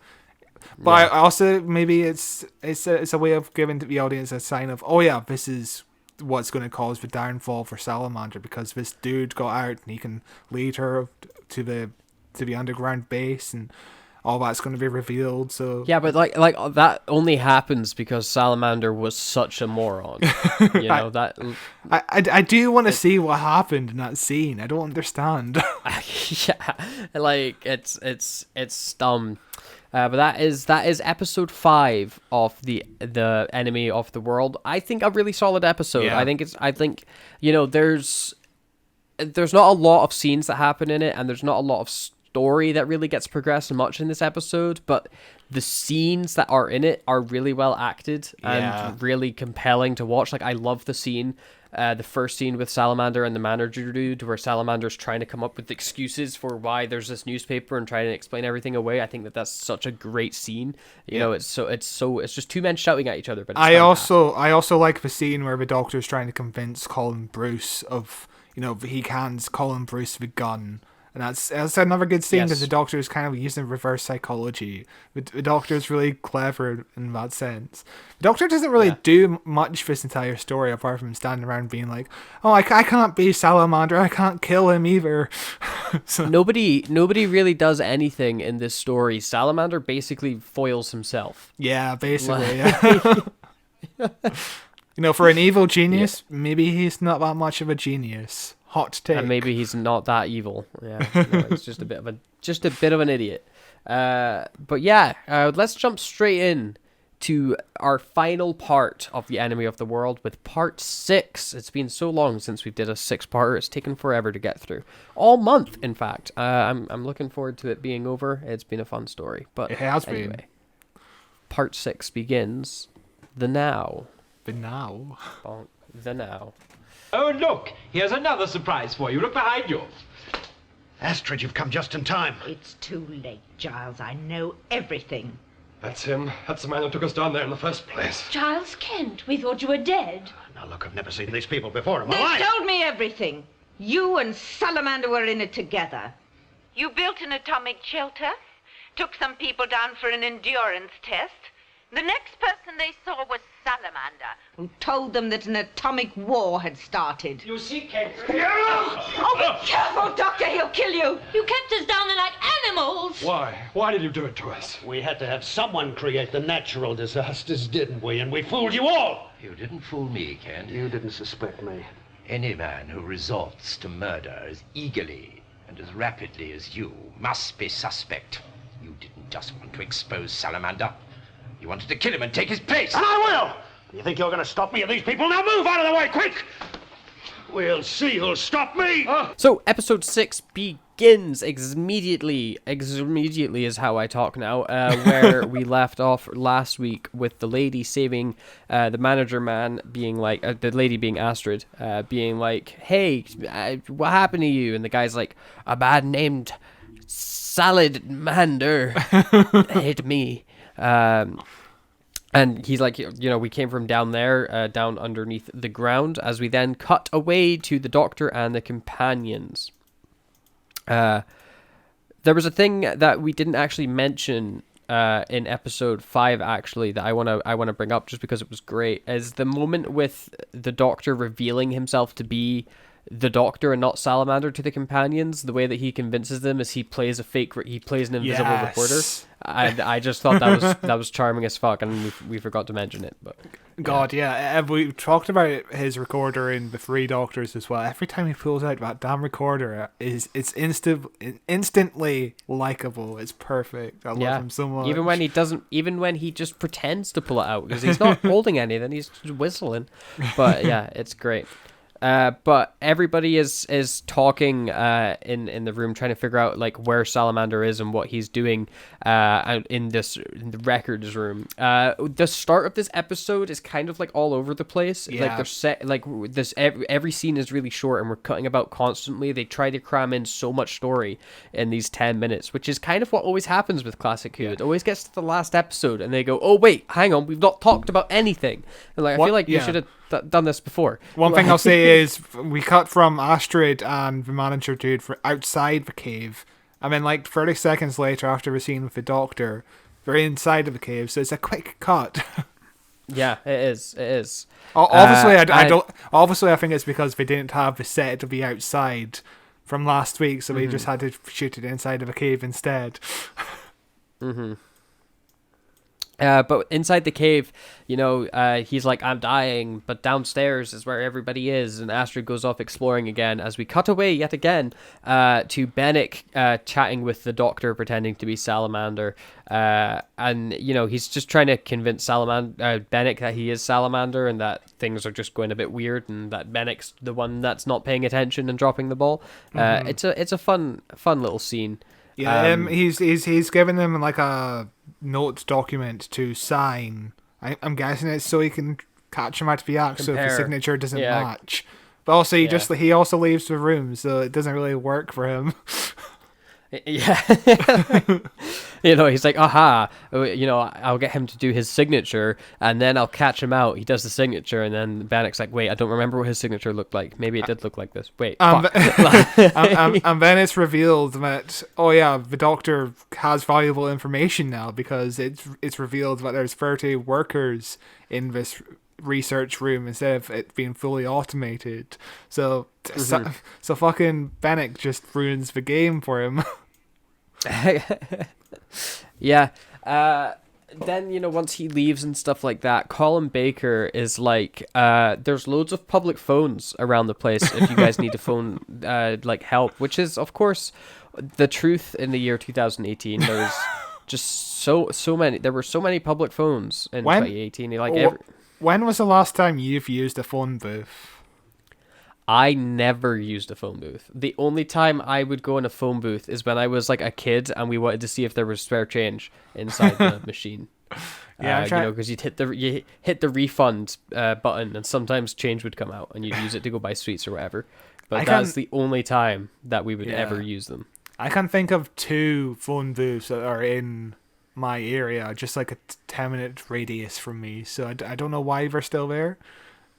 But also maybe it's a way of giving the audience a sign of, oh yeah, this is what's going to cause the downfall for Salamander, because this dude got out and he can lead her to the underground base and all that's going to be revealed. So yeah, but like that only happens because Salamander was such a moron. You know that. I do want to see what happened in that scene. I don't understand. Yeah, like it's dumb. But that is episode 5 of the Enemy of the World. I think a really solid episode. Yeah. I think you know there's not a lot of scenes that happen in it, and there's not a lot of story that really gets progressed much in this episode, but the scenes that are in it are really well acted and really compelling to watch. Like I love the scene. The first scene with Salamander and the manager dude, where Salamander's trying to come up with excuses for why there's this newspaper and trying to explain everything away. I think that's such a great scene. You know, it's just two men shouting at each other. But I also like the scene where the doctor's trying to convince Colin Bruce of, you know, he hands Colin Bruce the gun. And that's another good scene because the doctor is kind of using reverse psychology. The doctor is really clever in that sense. The doctor doesn't really do much this entire story apart from standing around being like, "Oh, I can't be Salamander. I can't kill him either." So nobody really does anything in this story. Salamander basically foils himself. Yeah, basically. Yeah. You know, for an evil genius, maybe he's not that much of a genius. Hot take. And maybe he's not that evil. Yeah, no, he's just a bit of an idiot. But yeah, let's jump straight in to our final part of the Enemy of the World with part 6. It's been so long since we did a 6-parter. It's taken forever to get through. All month, in fact. I'm looking forward to it being over. It's been a fun story. But it has anyway, been. Part 6 begins the now. The now. Bonk. The now. Oh, look, here's another surprise for you. Look behind you. Astrid, you've come just in time. It's too late, Giles. I know everything. That's him. That's the man who took us down there in the first place. Giles Kent, we thought you were dead. Now, look, I've never seen these people before in my They life. told me everything. You and Salamander were in it together. You built an atomic shelter, took some people down for an endurance test. The next person they saw was Salamander, who told them that an atomic war had started. You see, Kent. Oh, be careful, Doctor, he'll kill you. You kept us down there like animals. Why? Why did you do it to us? We had to have someone create the natural disasters, didn't we? And we fooled you all. You didn't fool me, Kent. You didn't suspect me. Any man who resorts to murder as eagerly and as rapidly as you must be suspect. You didn't just want to expose Salamander. You wanted to kill him and take his place. And I will! You think you're going to stop me or these people? Now move out of the way, quick! We'll see who'll stop me! So, episode 6 begins immediately is how I talk now, where we left off last week with the lady saving the manager man being like, the lady being Astrid, being like, hey, what happened to you? And the guy's like, a man named Salamander hit me. And he's like, we came from down there, down underneath the ground, as we then cut away to the Doctor and the companions. There was a thing that we didn't actually mention in episode 5, actually, that I wanna bring up just because it was great, is the moment with the Doctor revealing himself to be the Doctor and not Salamander to the companions. The way that he convinces them is he plays an invisible reporter. And I just thought that was charming as fuck, and we forgot to mention it. But God, yeah, we talked about his recorder in the 3 Doctors as well. Every time he pulls out that damn recorder, it's instantly likable. It's perfect. I love him so much. Even when he just pretends to pull it out because he's not holding anything, he's just whistling. But yeah, it's great. But everybody is talking in the room, trying to figure out like where Salamander is and what he's doing in the records room. The start of this episode is kind of like all over the place. Yeah. Like they're set like this. Every scene is really short, and we're cutting about constantly. They try to cram in so much story in these 10 minutes, which is kind of what always happens with Classic Who. It always gets to the last episode, and they go, "Oh wait, hang on, we've not talked about anything." And like I feel like you should have done this before. One thing I'll say is we cut from Astrid and the manager dude for outside the cave, and then like 30 seconds later, after we're seen with the Doctor, they're inside of the cave. So it's a quick cut. Yeah, it is. Obviously, Obviously, I think it's because they didn't have the set to be outside from last week, so they just had to shoot it inside of a cave instead. But inside the cave, he's like, I'm dying, but downstairs is where everybody is, and Astrid goes off exploring again, as we cut away yet again to Bennick chatting with the Doctor, pretending to be Salamander, and, he's just trying to convince Bennick that he is Salamander, and that things are just going a bit weird, and that Bennick's the one that's not paying attention and dropping the ball. It's a fun little scene. Yeah, he's given them like a note document to sign. I'm guessing it's so he can catch him out of the act, so if the signature doesn't match. But also he also leaves the room, so it doesn't really work for him. Yeah. He's like, aha, I'll get him to do his signature, and then I'll catch him out. He does the signature, and then Bannock's like, wait, I don't remember what his signature looked like. Maybe it did look like this. Wait, fuck. And then it's revealed that, the Doctor has valuable information now, because it's revealed that there's 30 workers in this research room instead of it being fully automated. So fucking Bennick just ruins the game for him. Yeah. then, once he leaves and stuff like that, Colin Baker is like, there's loads of public phones around the place if you guys need to phone, help, which is, of course, the truth in the year 2018. There's just so many, there were so many public phones in 2018. When was the last time you've used a phone booth? I never used a phone booth. The only time I would go in a phone booth is when I was like a kid and we wanted to see if there was spare change inside the machine. Yeah, because you hit the refund button and sometimes change would come out and you'd use it to go buy sweets or whatever. But that's the only time that we would ever use them. I can think of 2 phone booths that are in my area, just like a 10-minute radius from me. So I don't know why they're still there.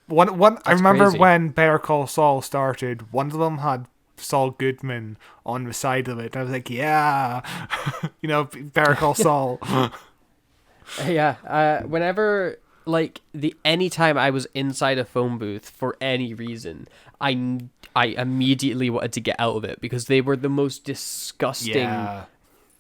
One I remember crazy. When Better Call Saul started, one of them had Saul Goodman on the side of it. I was like, yeah, Better Call Saul. Yeah, whenever, anytime I was inside a phone booth for any reason, I immediately wanted to get out of it because they were the most disgusting. Yeah.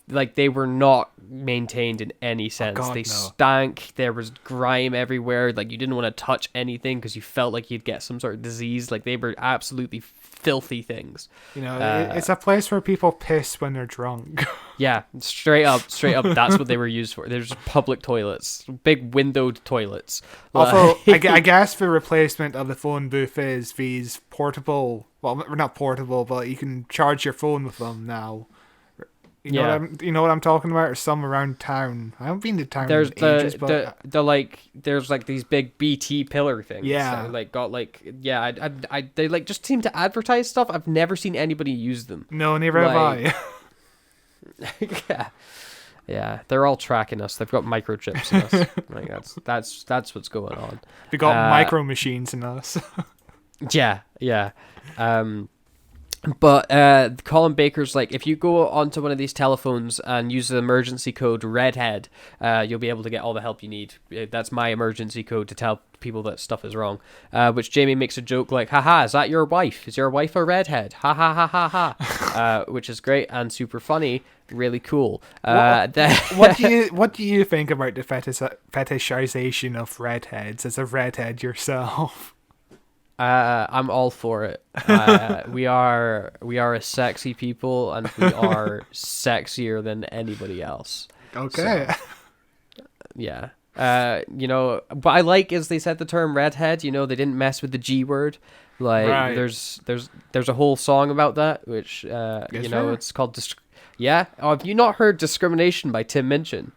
They were not maintained in any sense. They stank. There was grime everywhere. You didn't want to touch anything because you felt like you'd get some sort of disease. They were absolutely filthy things. It's a place where people piss when they're drunk. Yeah, straight up. That's what they were used for. There's public toilets, big windowed toilets. Also, I guess the replacement of the phone booth is these portable. Well, not portable, but you can charge your phone with them now. You know what I'm talking about? There's some around town. I haven't been to town in ages, but there's these big BT pillar things. Yeah. That, they just seem to advertise stuff. I've never seen anybody use them. No, never have I. Yeah, they're all tracking us. They've got microchips in us. That's what's going on. They got micro machines in us. Yeah. But Colin Baker's if you go onto one of these telephones and use the emergency code Redhead, you'll be able to get all the help you need. That's my emergency code to tell people that stuff is wrong. Which Jamie makes a joke haha, is that your wife? Is your wife a redhead? Ha ha ha ha ha. Which is great and super funny. Really cool. What do you think about the fetishization of redheads as a redhead yourself? I'm all for it. We are a sexy people, and we are sexier than anybody else. Okay. So, yeah. But I like is they said the term redhead. They didn't mess with the G word. Right. There's a whole song about that, which it's called. Have you not heard "Discrimination" by Tim Minchin?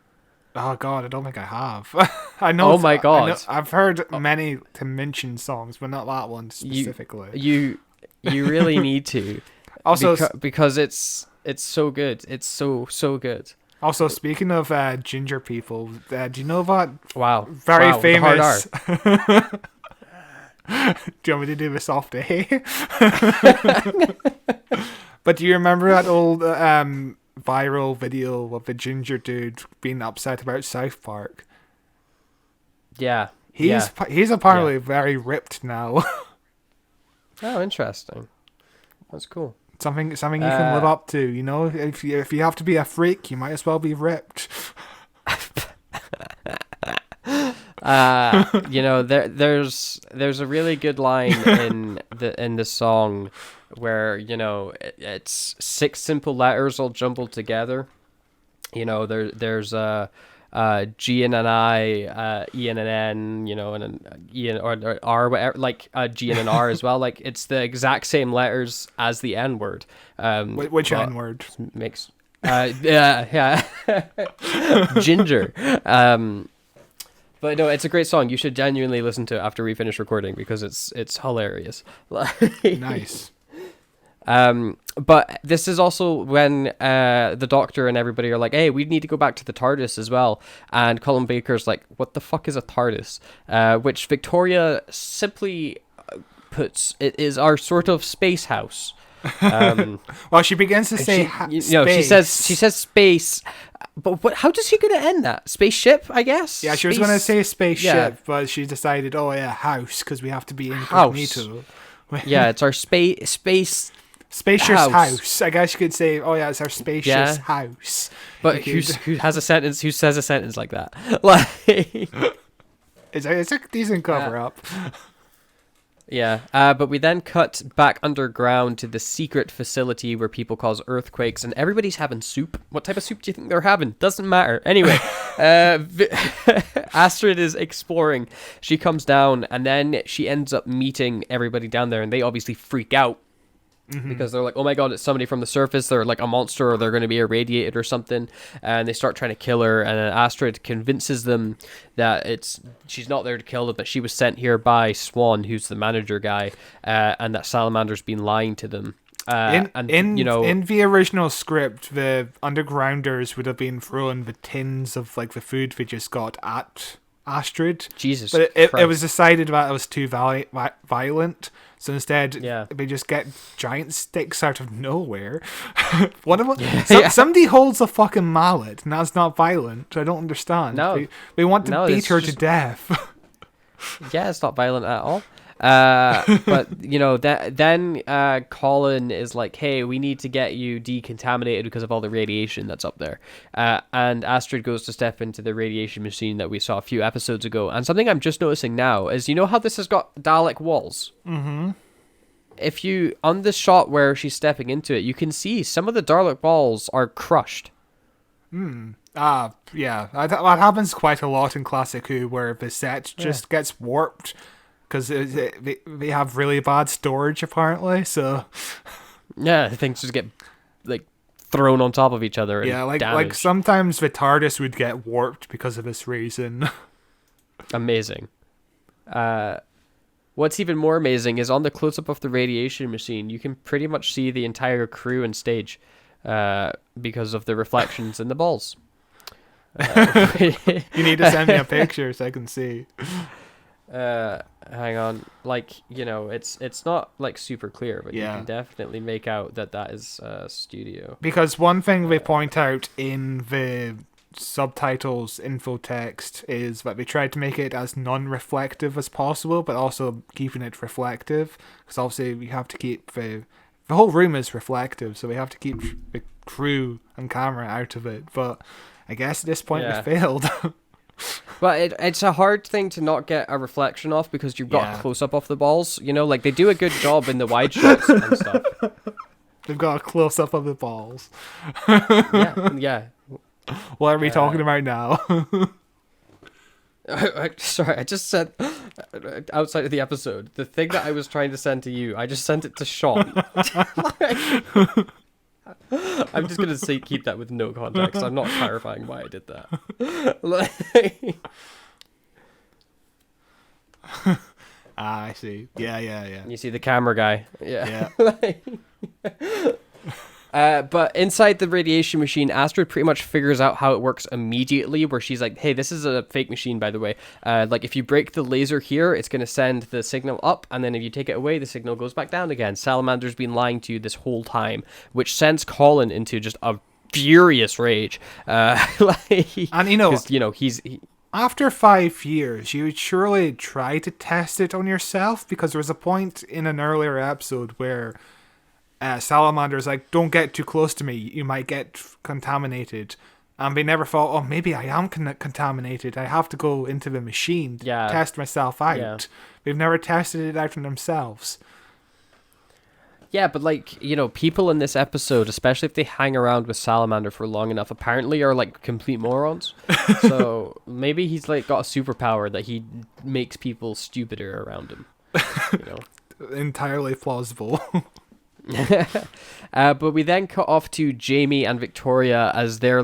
Oh God, I don't think I have. I know. Oh my God, I've heard many to mention songs, but not that one specifically. You really need to. Also, because it's so good. It's so good. Also, speaking of ginger people, do you know that? Wow, very famous. Do you want me to do a soft A? But do you remember that old viral video of the ginger dude being upset about South Park? Yeah. He's apparently very ripped now. Oh, interesting. That's cool. Something you can live up to, if you have to be a freak, you might as well be ripped. There's a really good line in the song where it's 6 simple letters all jumbled together. There's G and an I, E and an N, and an E and or R, whatever, G and an R as well. It's the exact same letters as the N word. Which N word? Makes yeah. Ginger. But no, it's a great song. You should genuinely listen to it after we finish recording because it's hilarious. Nice. But this is also when the Doctor and everybody are like, hey, we need to go back to the TARDIS as well. And Colin Baker's like, what the fuck is a TARDIS? Which Victoria simply puts, it is our sort of space house. Well, she begins to say space. She says space. But how does she going to end that? Spaceship, I guess? Yeah, she was going to say spaceship, but she decided, house, because we have to be incognito. Yeah, it's our space Spacious house. I guess you could say, oh yeah, it's our spacious house. But who has a sentence? Who says a sentence like that? Like, it's a decent cover up. Yeah, but we then cut back underground to the secret facility where people cause earthquakes, and everybody's having soup. What type of soup do you think they're having? Doesn't matter. Anyway, Astrid is exploring. She comes down, and then she ends up meeting everybody down there, and they obviously freak out. Because they're like, oh my god, it's somebody from the surface. They're like a monster, or they're going to be irradiated or something. And they start trying to kill her. And then Astrid convinces them that she's not there to kill them, but she was sent here by Swan, who's the manager guy, and that Salamander's been lying to them. In the original script, the Undergrounders would have been throwing the tins of like the food they just got at Astrid. Jesus, but it was decided that it was too violent. So instead, they just get giant sticks out of nowhere. One of them, somebody holds a fucking mallet, and that's not violent. I don't understand. No, they want to beat her to death. Yeah, it's not violent at all. But then Colin is like, hey, we need to get you decontaminated because of all the radiation that's up there. And Astrid goes to step into the radiation machine that we saw a few episodes ago. And something I'm just noticing now is, you know how this has got Dalek walls? Mm-hmm. If you, on the shot where she's stepping into it, you can see some of the Dalek walls are crushed. Yeah. That happens quite a lot in Classic Who, where the set just gets warped. Because they have really bad storage, apparently, so... Yeah, things just get, like, thrown on top of each other and like damaged. sometimes the TARDIS would get warped because of this reason. Amazing. What's even more amazing is on the close-up of the radiation machine, you can pretty much see the entire crew and stage because of the reflections in the balls. You need to send me a picture so I can see. Hang on, it's not like super clear, but you can definitely make out that is studio. Because one thing they point out in the subtitles info text is that they tried to make it as non-reflective as possible, but also keeping it reflective, because obviously we have to keep the whole room is reflective, so we have to keep the crew and camera out of it. But I guess at this point we failed. Well, it's a hard thing to not get a reflection off because you've got a close-up of the balls. Like they do a good job in the wide shots and stuff. They've got a close-up of the balls. Yeah. What are we talking about now? Sorry, I just said outside of the episode, the thing that I was trying to send to you, I just sent it to Sean. I'm just going to keep that with no context. I'm not clarifying why I did that. I see. Yeah. You see the camera guy. Yeah. Yeah. But inside the radiation machine, Astrid pretty much figures out how it works immediately, where she's like, hey, this is a fake machine, by the way. If you break the laser here, it's going to send the signal up, and then if you take it away, the signal goes back down again. Salamander's been lying to you this whole time, which sends Colin into just a furious rage. And after 5 years, you would surely try to test it on yourself, because there was a point in an earlier episode where Salamander's like, don't get too close to me, you might get contaminated. And they never thought, oh, maybe I am contaminated, I have to go into the machine to test myself out. Yeah. They've never tested it out on themselves. Yeah, but people in this episode, especially if they hang around with Salamander for long enough, apparently are like complete morons. So maybe he's got a superpower that he makes people stupider around him. Entirely plausible. But we then cut off to Jamie and Victoria as they're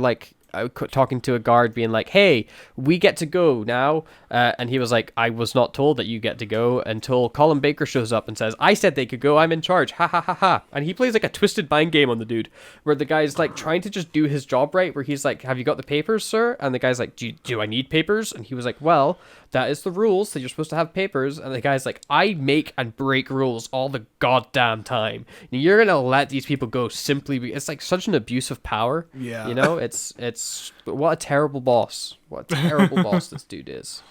talking to a guard being like, hey, we get to go now. And he was like, I was not told that you get to go, until Colin Baker shows up and says, I said they could go, I'm in charge, ha ha ha ha. And he plays a twisted mind game on the dude, where the guy's trying to just do his job right, where he's like, have you got the papers, sir? And the guy's like, do I need papers? And he was like, well, that is the rules, that you're supposed to have papers. And the guy's like, I make and break rules all the goddamn time. You're gonna let these people go simply because it's such an abuse of power. Yeah. It's what a terrible boss. What a terrible boss this dude is.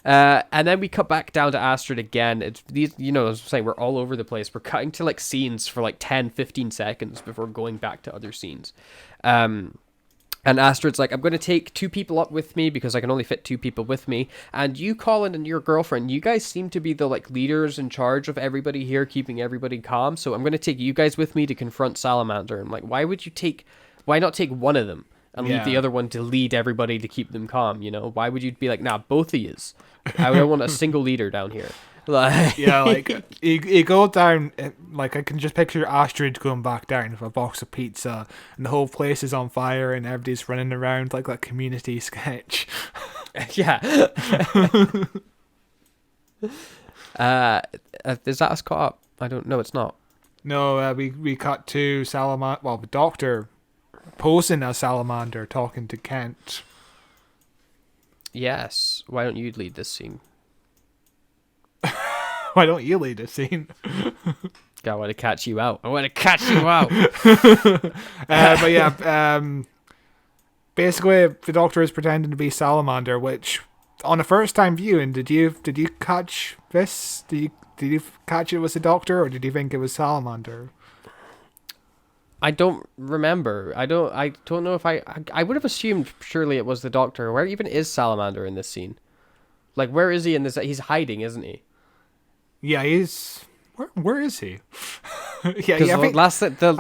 And then we cut back down to Astrid again. It's these, as I'm saying, we're all over the place. We're cutting to like scenes for like 10, 15 seconds before going back to other scenes. And Astrid's like, I'm going to take 2 people up with me because I can only fit 2 people with me. And you, Colin, and your girlfriend, you guys seem to be the like leaders in charge of everybody here, keeping everybody calm. So I'm going to take you guys with me to confront Salamander. And like, why not take one of them and leave the other one to lead everybody to keep them calm? Why would you be like, nah, both of yous? I don't want a single leader down here. Like, yeah, like you go down, like I can just picture Astrid going back down with a box of pizza, and the whole place is on fire, and everybody's running around like that Community sketch. Yeah. Is that us caught up? I don't know. It's not. No, we cut to Salamander. Well, the Doctor posing as Salamander talking to Kent. Yes. Why don't you lead this scene? Why don't you lead a scene? I want to catch you out. But yeah, basically the Doctor is pretending to be Salamander, which on a first time viewing, did you catch this? Did you catch it was the Doctor, or did you think it was Salamander? I don't remember. I don't know if I would have assumed surely it was the Doctor. Where even is Salamander in this scene? Like, where is he in this? He's hiding, isn't he? Yeah, he's... Where is he? I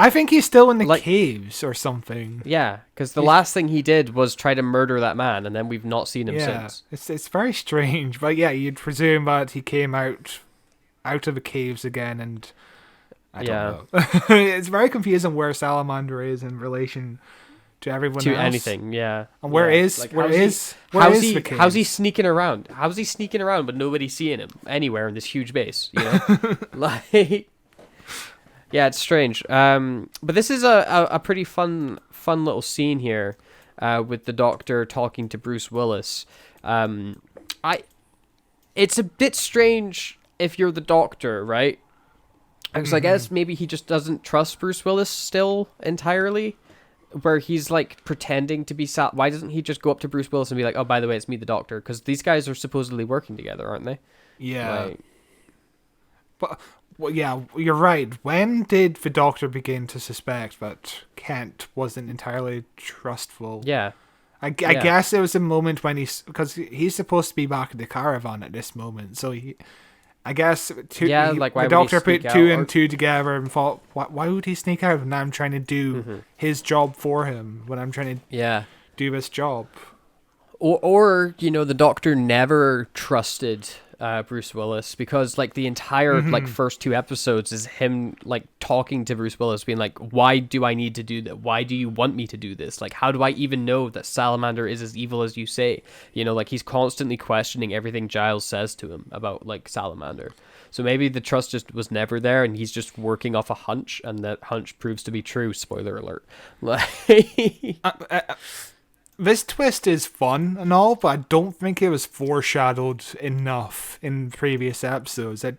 think he's still in the caves or something. Yeah, because the last thing he did was try to murder that man, and then we've not seen him since. It's very strange. But yeah, you'd presume that he came out of the caves again, and I don't know. It's very confusing where Salamander is in relation to everyone to else. Anything, yeah. And how's he sneaking around? How's he sneaking around but nobody's seeing him anywhere in this huge base? Like, yeah, it's strange. But this is a pretty fun little scene here, with the Doctor talking to Bruce Willis. It's a bit strange if you're the Doctor, right? Because I guess maybe he just doesn't trust Bruce Willis still entirely. Where he's like pretending to be why doesn't he just go up to Bruce Willis and be like, oh, by the way, it's me, the Doctor? Because these guys are supposedly working together, aren't they? Yeah. But, well, yeah, you're right. When did the Doctor begin to suspect that Kent wasn't entirely trustful? Yeah. I guess it was a moment when because he's supposed to be back in the caravan at this moment, so I guess the Doctor put 2 and 2 together and thought, why would he sneak out when I'm trying to do his job for him, when I'm trying to do this job? Or the Doctor never trusted Bruce Willis, because like the entire like first 2 episodes is him like talking to Bruce Willis being like, why do I need to do that? Why do you want me to do this? Like, how do I even know that Salamander is as evil as you say? Like he's constantly questioning everything Giles says to him about like Salamander. So maybe the trust just was never there, and he's just working off a hunch, and that hunch proves to be true. Spoiler alert. This twist is fun and all, but I don't think it was foreshadowed enough in previous episodes. I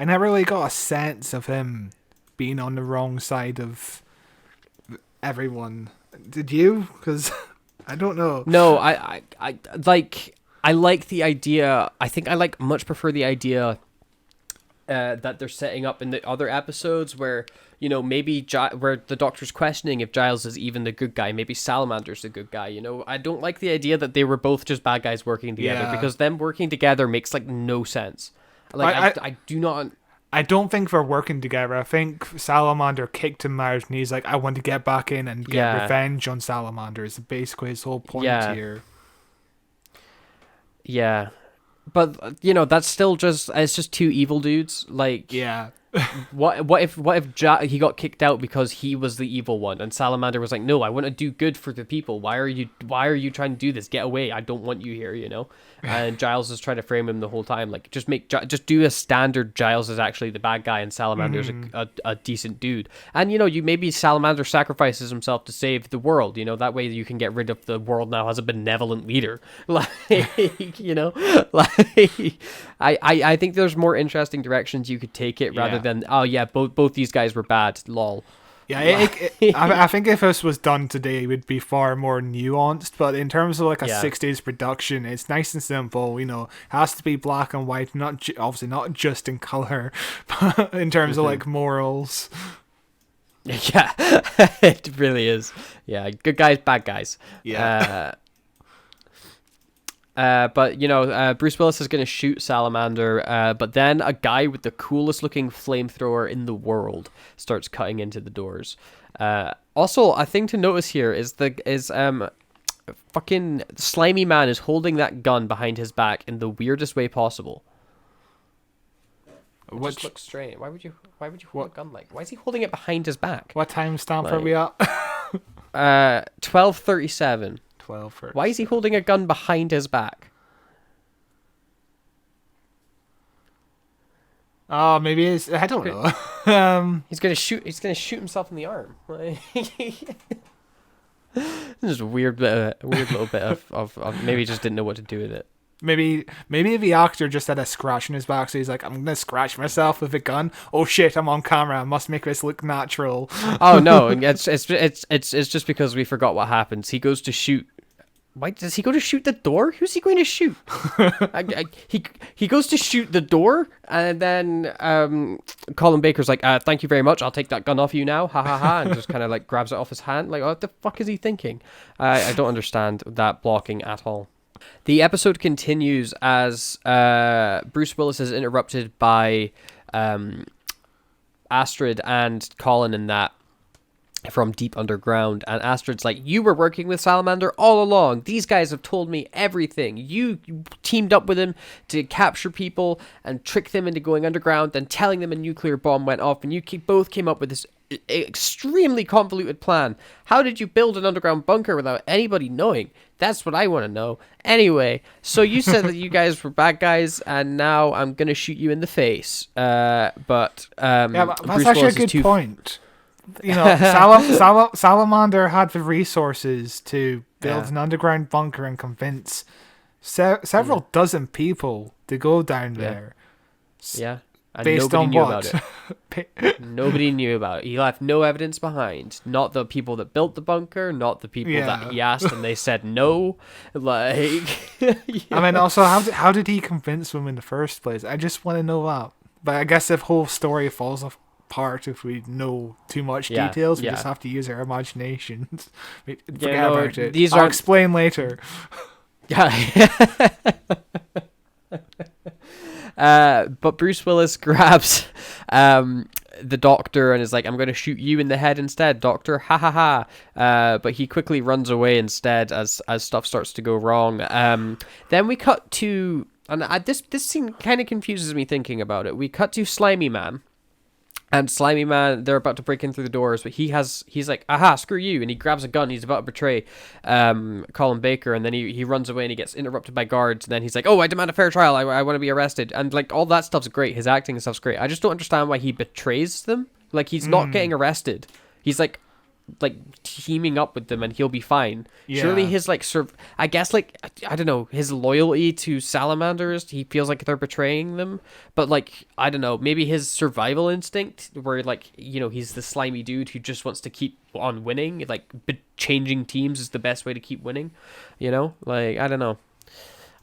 never really got a sense of him being on the wrong side of everyone. Did you? Because I don't know. No, I like the idea. I think I much prefer the idea that they're setting up in the other episodes where, maybe where the Doctor's questioning if Giles is even the good guy. Maybe Salamander's the good guy. I don't like the idea that they were both just bad guys working together, because them working together makes like no sense. Like I do not. I don't think they're working together. I think Salamander kicked him out, and he's like, I want to get back in and get revenge on Salamander. Is basically his whole point here. Yeah. But that's still it's just 2 evil dudes. Like, yeah. what if he got kicked out because he was the evil one, and Salamander was like, no, I want to do good for the people. Why are you trying to do this? Get away! I don't want you here. And Giles is trying to frame him the whole time, like, just do a standard Giles is actually the bad guy and Salamander's a decent dude. And you maybe Salamander sacrifices himself to save the world. That way you can get rid of the world now has a benevolent leader. Like, I think there's more interesting directions you could take it rather than, oh yeah, both these guys were bad, lol. Yeah, I think if this was done today, it would be far more nuanced. But in terms of like a 60s production, it's nice and simple. You know, it has to be black and white, not obviously not just in color, but in terms of like morals. Yeah, it really is. Yeah, good guys, bad guys. Yeah. But, you know, Bruce Willis is going to shoot Salamander, but then a guy with the coolest looking flamethrower in the world starts cutting into the doors. Also, a thing to notice here is fucking Slimy Man is holding that gun behind his back in the weirdest way possible. It just looks strange. Why would you hold a gun like? Why is he holding it behind his back? What time stamp are we at? 12:37. Why is he holding a gun behind his back? Oh, maybe it's... I don't know. He's gonna shoot himself in the arm. This is a weird little bit of maybe he just didn't know what to do with it. Maybe the actor just had a scratch in his back, so he's like, I'm gonna scratch myself with a gun. Oh shit, I'm on camera. I must make this look natural. Oh no, it's just because we forgot what happens. He goes to shoot. Why does he go to shoot the door? Who's he going to shoot? He goes to shoot the door, and then Colin Baker's like, "Thank you very much. I'll take that gun off you now." Ha ha ha! And just kind of like grabs it off his hand. Like, what the fuck is he thinking? I don't understand that blocking at all. The episode continues as Bruce Willis is interrupted by Astrid and Colin in that from deep underground, and Astrid's like, you were working with Salamander all along. These guys have told me everything. You teamed up with him to capture people and trick them into going underground, then telling them a nuclear bomb went off, and you both came up with this extremely convoluted plan. How did you build an underground bunker without anybody knowing? That's what I want to know. Anyway, so you said that you guys were bad guys, and now I'm gonna shoot you in the face. But that's Bruce actually Willis a good point. You know, Salamander had the resources to build an underground bunker and convince several dozen people to go down there. Yeah. And based nobody on knew what? about it. Nobody knew about it. He left no evidence behind. Not the people that built the bunker, not the people that he asked and they said no. Like, I mean, also, how did he convince them in the first place? I just want to know that. But I guess the whole story falls apart if we know too much details. We just have to use our imaginations. Forget about it. I'll explain later. But Bruce Willis grabs the doctor and is like, I'm going to shoot you in the head instead, doctor. Ha ha ha. But he quickly runs away instead as stuff starts to go wrong. Then we cut to... And this scene kind of confuses me thinking about it. We cut to Slimy Man. And Slimy Man, they're about to break in through the doors, but he's like, aha, screw you. And he grabs a gun. He's about to betray Colin Baker. And then he runs away and he gets interrupted by guards. And then he's like, oh, I demand a fair trial. I want to be arrested. And like all that stuff's great. His acting and stuff's great. I just don't understand why he betrays them. Like he's not getting arrested. He's like teaming up with them and he'll be fine. Surely his I guess like I don't know, his loyalty to salamanders, he feels like they're betraying them, but like I don't know, maybe his survival instinct where like, you know, he's the slimy dude who just wants to keep on winning, like changing teams is the best way to keep winning, you know? Like I don't know.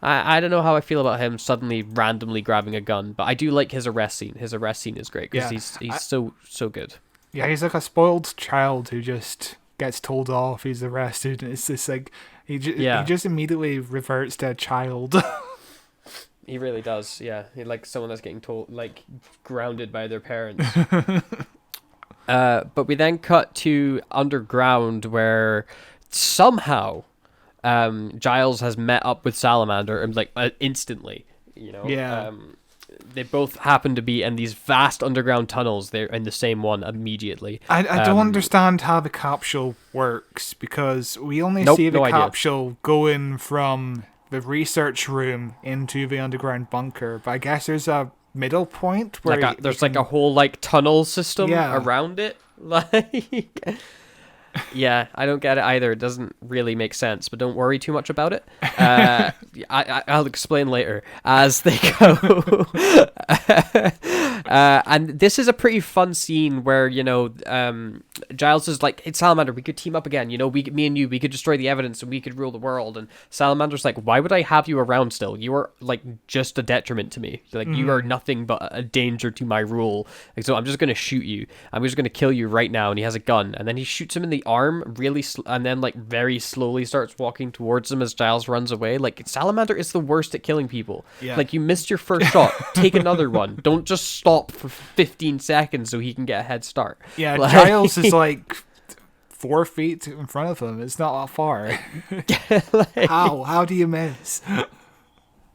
I don't know how I feel about him suddenly randomly grabbing a gun, but I do like his arrest scene. His arrest scene is great because he's so good. Yeah, he's like a spoiled child who just gets told off, he's arrested, and it's just like, he just immediately reverts to a child. He really does, yeah. He like someone that's getting told, like, grounded by their parents. But we then cut to underground where somehow Giles has met up with Salamander and like instantly, you know? Yeah. They both happen to be in these vast underground tunnels. They're in the same one immediately. I don't understand how the capsule works because we only see the capsule going from the research room into the underground bunker. But I guess there's a middle point where there's like a whole like tunnel system around it. Like Yeah, I don't get it either. It doesn't really make sense, but don't worry too much about it. I'll explain later as they go. And this is a pretty fun scene where, Giles is like, hey, Salamander, we could team up again. Me and you, we could destroy the evidence and we could rule the world. And Salamander's like, why would I have you around still? You are, like, just a detriment to me. Like, you are nothing but a danger to my rule. Like, so I'm just going to shoot you. I'm just going to kill you right now. And he has a gun. And then he shoots him in the arm and then, like, very slowly starts walking towards him as Giles runs away. Like, Salamander is the worst at killing people. Yeah. Like, you missed your first shot. Take another one. Don't just stop for 15 seconds so he can get a head start. Yeah, Giles is like 4 feet in front of him. It's not that far. How do you miss?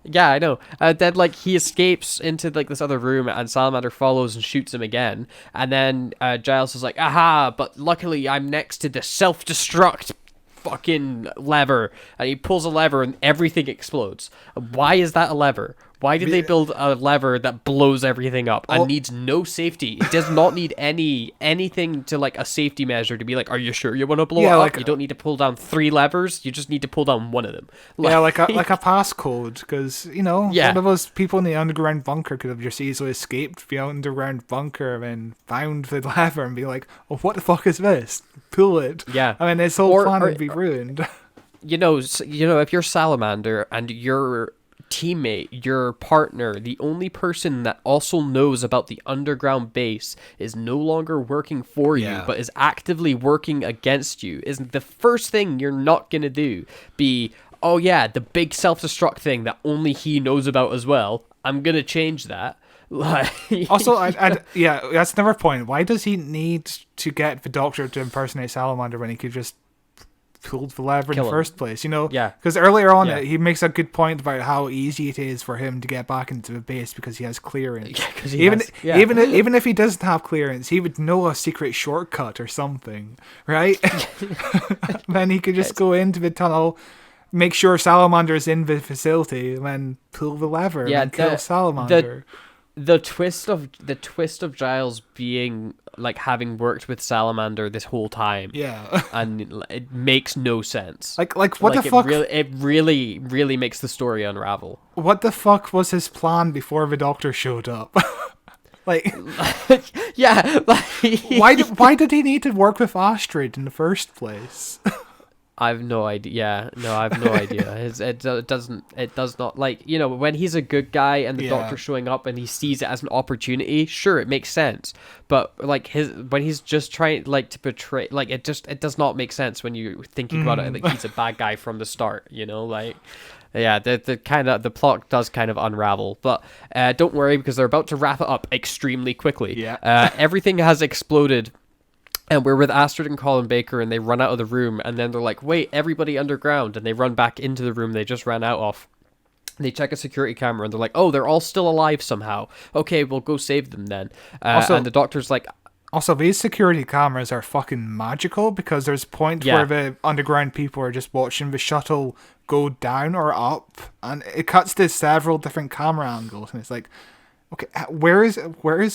Yeah, I know. Then, like, he escapes into, like, this other room, and Salamander follows and shoots him again. And then Giles is like, aha, but luckily I'm next to the self-destruct fucking lever. And he pulls a lever and everything explodes. Why is that a lever? Why did they build a lever that blows everything up and needs no safety? It does not need anything to, like, a safety measure to be like, are you sure you want to blow it up? You don't need to pull down 3 levers. You just need to pull down one of them. Like a passcode, because, one of those people in the underground bunker could have just easily escaped the underground bunker and then found the lever and be like, oh, what the fuck is this? Pull it. Yeah. I mean, his whole plan would be ruined. If you're Salamander and your teammate, your partner, the only person that also knows about the underground base is no longer working for you, but is actively working against you, isn't the first thing you're not going to do be, oh yeah, the big self-destruct thing that only he knows about as well. I'm going to change that. Also, that's another point. Why does he need to get the Doctor to impersonate Salamander when he could just pull the lever in the first place? Because earlier on he makes a good point about how easy it is for him to get back into the base because he has clearance. Even if he doesn't have clearance, he would know a secret shortcut or something, right? Then he could just go into the tunnel, make sure Salamander's in the facility, and then pull the lever and kill Salamander. The twist of Giles being, like, having worked with Salamander this whole time, and it makes no sense. Like what the fuck? It really makes the story unravel. What the fuck was his plan before the Doctor showed up? Why did he need to work with Astrid in the first place? I have no idea. Yeah, no, I have no idea. It does not, like, when he's a good guy and the Doctor's showing up and he sees it as an opportunity, sure, it makes sense. But, like, when he's just trying, like, to portray, like, it does not make sense when you're thinking about it, like, he's a bad guy from the start, like. Yeah, the plot does kind of unravel, but don't worry, because they're about to wrap it up extremely quickly. Yeah. Everything has exploded. And we're with Astrid and Colin Baker, and they run out of the room, and then they're like, wait, everybody underground, and they run back into the room they just ran out of. They check a security camera, and they're like, oh, they're all still alive somehow. Okay, we'll go save them then. And the Doctor's like... Also, these security cameras are fucking magical, because there's a point where the underground people are just watching the shuttle go down or up, and it cuts to several different camera angles, and it's like... Okay, where is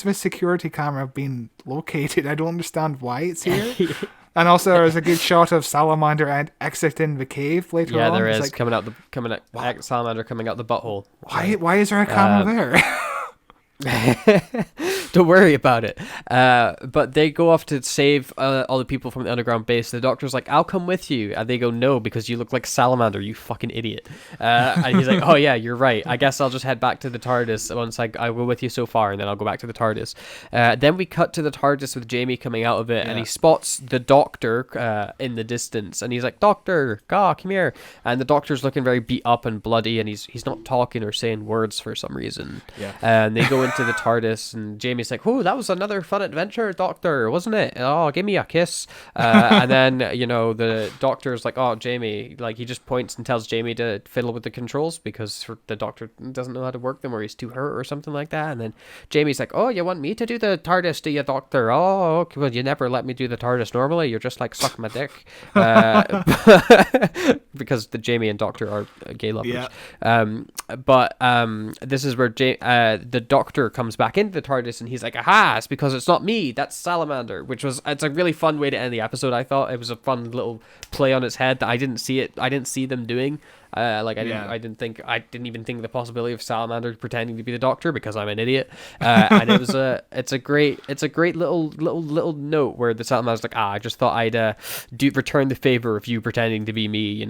the security camera being located? I don't understand why it's here. And also, there's a good shot of Salamander and exiting the cave later on. Yeah, there is, like, Salamander coming out the butthole. Why is there a camera there? Don't worry about it. But they go off to save all the people from the underground base. The Doctor's like, I'll come with you. And they go, no, because you look like Salamander, you fucking idiot. And he's like, oh yeah, you're right. I guess I'll just head back to the TARDIS once I go with you so far, and then I'll go back to the TARDIS. Then we cut to the TARDIS with Jamie coming out of it, and he spots the Doctor in the distance, and he's like, Doctor, come here. And the Doctor's looking very beat up and bloody, and he's not talking or saying words for some reason. And they go into the TARDIS, and Jamie's like, oh, that was another fun adventure, Doctor, wasn't it? Oh, give me a kiss. And then, the Doctor's like, oh, Jamie, like, he just points and tells Jamie to fiddle with the controls because the Doctor doesn't know how to work them, or he's too hurt or something like that. And then Jamie's like, oh, you want me to do the TARDIS, do you, Doctor? Oh, okay. Well, you never let me do the TARDIS normally. You're just like, suck my dick. Because the Jamie and Doctor are gay lovers. But this is where the Doctor Doctor comes back into the TARDIS and he's like, aha, it's because it's not me, that's Salamander, it's a really fun way to end the episode. I thought it was a fun little play on its head that I didn't see them doing. I didn't even think of the possibility of Salamander pretending to be the Doctor because I'm an idiot. And it's a great little note where the Salamander's like, I just thought I'd return the favor of you pretending to be me,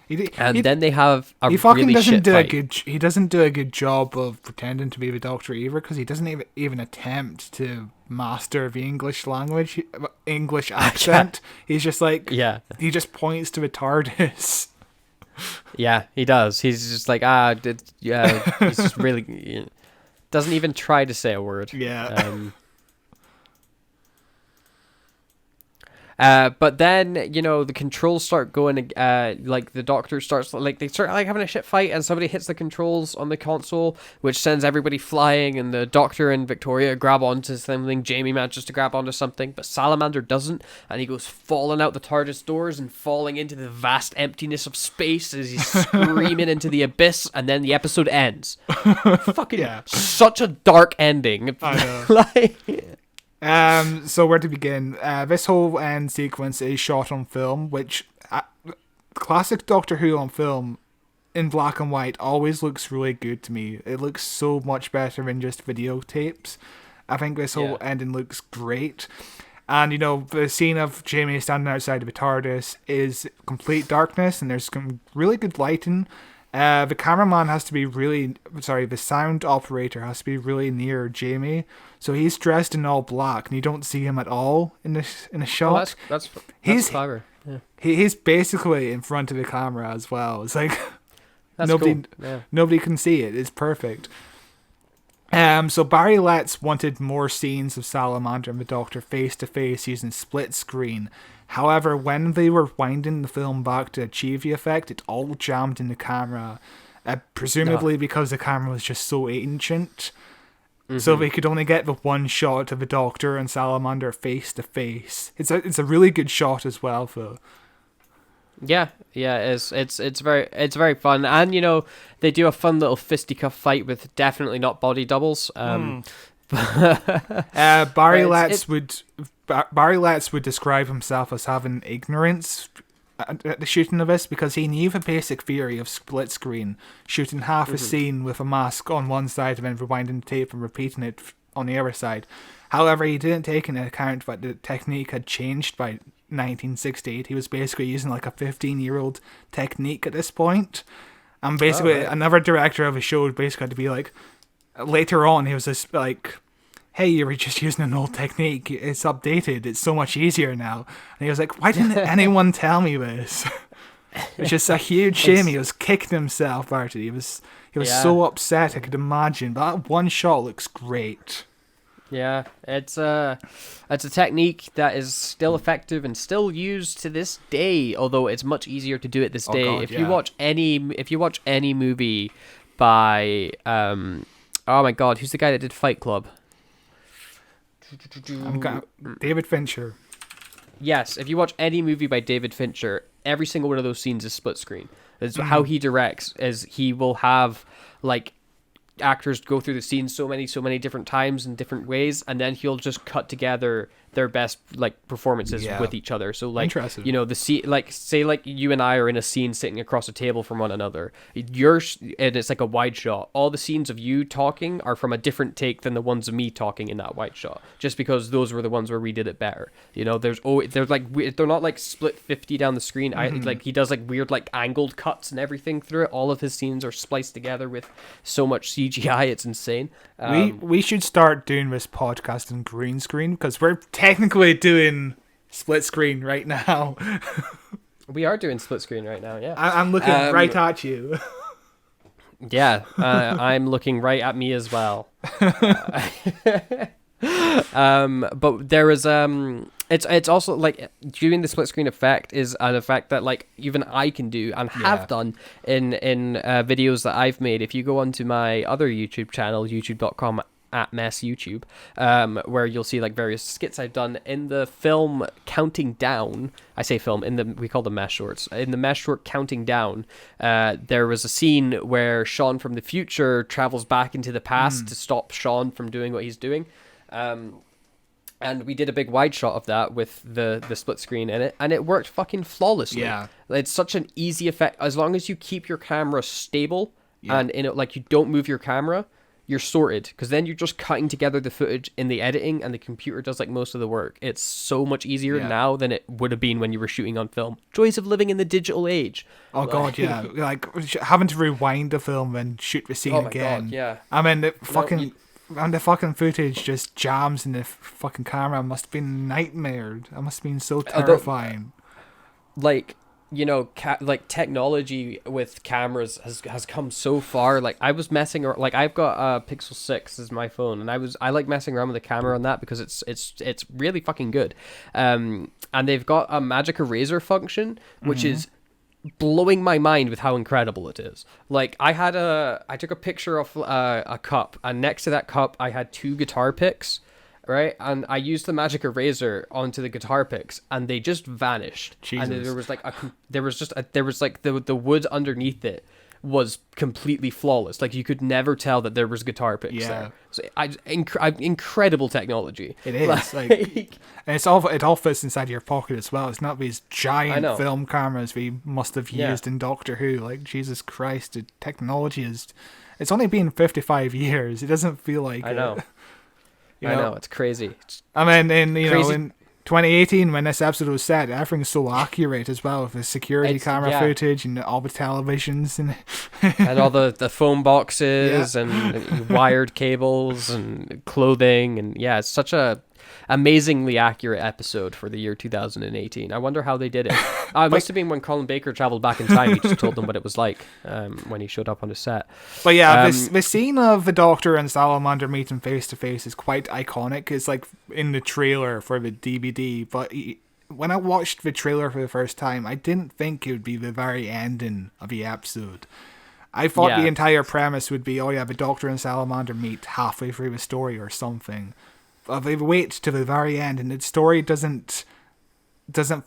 then they have a really shit fight. He doesn't do a good job of pretending to be the Doctor either, because he doesn't even attempt to master the English accent. He's just like, he just points to the TARDIS. Yeah, he does. He's just like, he's just really doesn't even try to say a word. Yeah. But then, the controls start going, like the Doctor starts, like they start like having a shit fight and somebody hits the controls on the console, which sends everybody flying, and the Doctor and Victoria grab onto something. Jamie manages to grab onto something, but Salamander doesn't, and he goes falling out the TARDIS doors and falling into the vast emptiness of space as he's screaming into the abyss, and then the episode ends. Fucking such a dark ending. I know. So where to begin? This whole end sequence is shot on film, which classic Doctor Who on film in black and white always looks really good to me. It looks so much better than just videotapes. I think this whole ending looks great. And, the scene of Jamie standing outside of the TARDIS is complete darkness, and there's some really good lighting. The cameraman has to be the sound operator has to be really near Jamie, so he's dressed in all black, and you don't see him at all in a shot. That's clever. Yeah. He's basically in front of the camera as well. It's like nobody can see it. It's perfect. So Barry Letts wanted more scenes of Salamander and the Doctor face to face using split screen. However, when they were winding the film back to achieve the effect, it all jammed in the camera, presumably because the camera was just so ancient. Mm-hmm. So they could only get the one shot of the Doctor and Salamander face to face. It's a really good shot as well, though. Yeah, it's very fun, and they do a fun little fisticuff fight with definitely not body doubles. Barry Letts would describe himself as having ignorance at the shooting of this, because he knew the basic theory of split screen, shooting half a scene with a mask on one side and then rewinding the tape and repeating it on the other side. However, he didn't take into account that the technique had changed by 1968. He was basically using like a 15-year-old technique at this point. And basically another director of a show would basically had to be like, later on he was just like, hey, you were just using an old technique, it's updated, it's so much easier now. And he was like, why didn't anyone tell me this? It's just a huge shame. He was kicking himself, Artie. He was so upset, I could imagine. But that one shot looks great. Yeah, it's a technique that is still effective and still used to this day. Although it's much easier to do it this day. If you watch any movie by oh my god, who's the guy that did Fight Club? David Fincher. Yes, if you watch any movie by David Fincher, every single one of those scenes is split screen. It's how he directs, is he will have like actors go through the scene so many different times in different ways, and then he'll just cut together their best like performances with each other. So like, the scene, like say like you and I are in a scene sitting across a table from one another, and it's like a wide shot. All the scenes of you talking are from a different take than the ones of me talking in that wide shot, just because those were the ones where we did it better. They're not like split 50 down the screen. Like he does like weird like angled cuts and everything through it. All of his scenes are spliced together with so much CGI, it's insane. We should start doing this podcast in green screen, because we're technically doing split screen right now. We are doing split screen right now, yeah. I'm looking right at you. Yeah, I'm looking right at me as well. But there is it's also like doing the split screen effect is an effect that like even I can do and have done in videos that I've made. If you go onto my other YouTube channel, youtube.com at Mess YouTube, where you'll see like various skits I've done in the film Counting Down. I say film, we call them Mesh shorts. In the Mesh short Counting Down, there was a scene where Sean from the future travels back into the past to stop Sean from doing what he's doing. And we did a big wide shot of that with the split screen in it, and it worked fucking flawlessly. Yeah. It's such an easy effect. As long as you keep your camera stable and in it, like, you don't move your camera, you're sorted. Because then you're just cutting together the footage in the editing, and the computer does like most of the work. It's so much easier now than it would have been when you were shooting on film. Joys of living in the digital age. Oh god, yeah. Like having to rewind the film and shoot the scene again. God, yeah. I mean, and the fucking footage just jams in the fucking camera. It must have been nightmare. It must have been so terrifying. Like, you know, like technology with cameras has come so far. Like, I was messing around, like, I've got a Pixel 6 as my phone, and I like messing around with the camera on that because it's really fucking good. And they've got a magic eraser function, which is blowing my mind with how incredible it is. Like, I took a picture of a cup, and next to that cup I had 2 guitar picks, right? And I used the magic eraser onto the guitar picks, and they just vanished. Jesus. And there was like the wood underneath it was completely flawless. Like, you could never tell that there was guitar picks there. So incredible technology. It is like and it all fits inside your pocket as well. It's not these giant film cameras we must have used in Doctor Who. Like, Jesus Christ, the technology it's only been 55 years. It doesn't feel like I know. I know, it's crazy. I mean, in 2018, when this episode was set, everything's so accurate as well, with the security camera footage and all the televisions and all the phone boxes and wired cables and clothing, and it's such a amazingly accurate episode for the year 2018. I wonder how they did it. It must have been when Colin Baker traveled back in time. He just told them what it was like when he showed up on the set. But the scene of the Doctor and Salamander meeting face to face is quite iconic. It's like in the trailer for the DVD, but when I watched the trailer for the first time, I didn't think it would be the very ending of the episode. I thought the entire premise would be, the Doctor and Salamander meet halfway through the story or something. They wait to the very end, and the story doesn't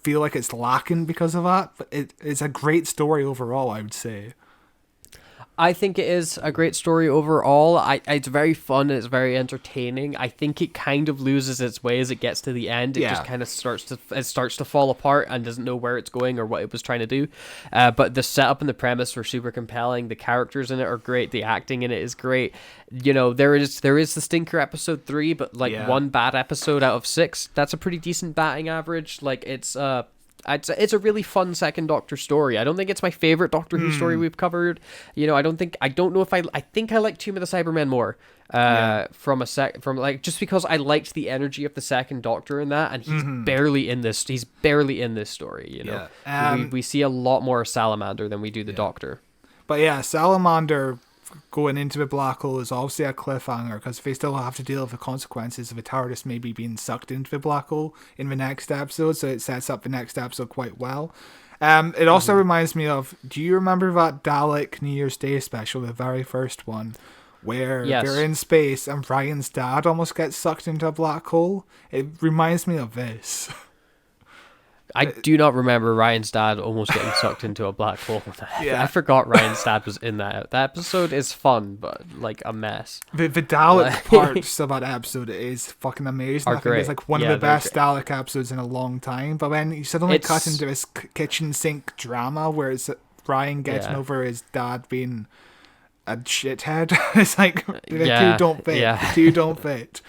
feel like it's lacking because of that. But it's a great story overall, I would say. I think it is a great story overall. It's very fun. It's very entertaining. I think it kind of loses its way as it gets to the end. It just kind of starts to fall apart and doesn't know where it's going or what it was trying to do. But the setup and the premise are super compelling. The characters in it are great. The acting in it is great. You know, there is the stinker episode 3, but one bad episode out of 6. That's a pretty decent batting average. Like, it's a really fun second Doctor story. I don't think it's my favorite Doctor Who story we've covered. You know, I think I think I like Tomb of the Cybermen more. Just because I liked the energy of the second Doctor in that, and he's barely in this. He's barely in this story. You know, we see a lot more Salamander than we do the Doctor. But Salamander going into the black hole is obviously a cliffhanger, because they still have to deal with the consequences of the TARDIS maybe being sucked into the black hole in the next episode, so it sets up the next episode quite well. It also reminds me of, do you remember that Dalek New Year's Day special, the very first one, where they're in space and Ryan's dad almost gets sucked into a black hole? It reminds me of this. I do not remember Ryan's dad almost getting sucked into a black hole. I forgot Ryan's dad was in that. That episode is fun, but like a mess. The Dalek parts of that episode is fucking amazing. I think it's like one of the best Dalek episodes in a long time. But when you suddenly cut into this kitchen sink drama where it's Ryan getting over his dad being a shithead, it's like the two don't fit. The two don't fit.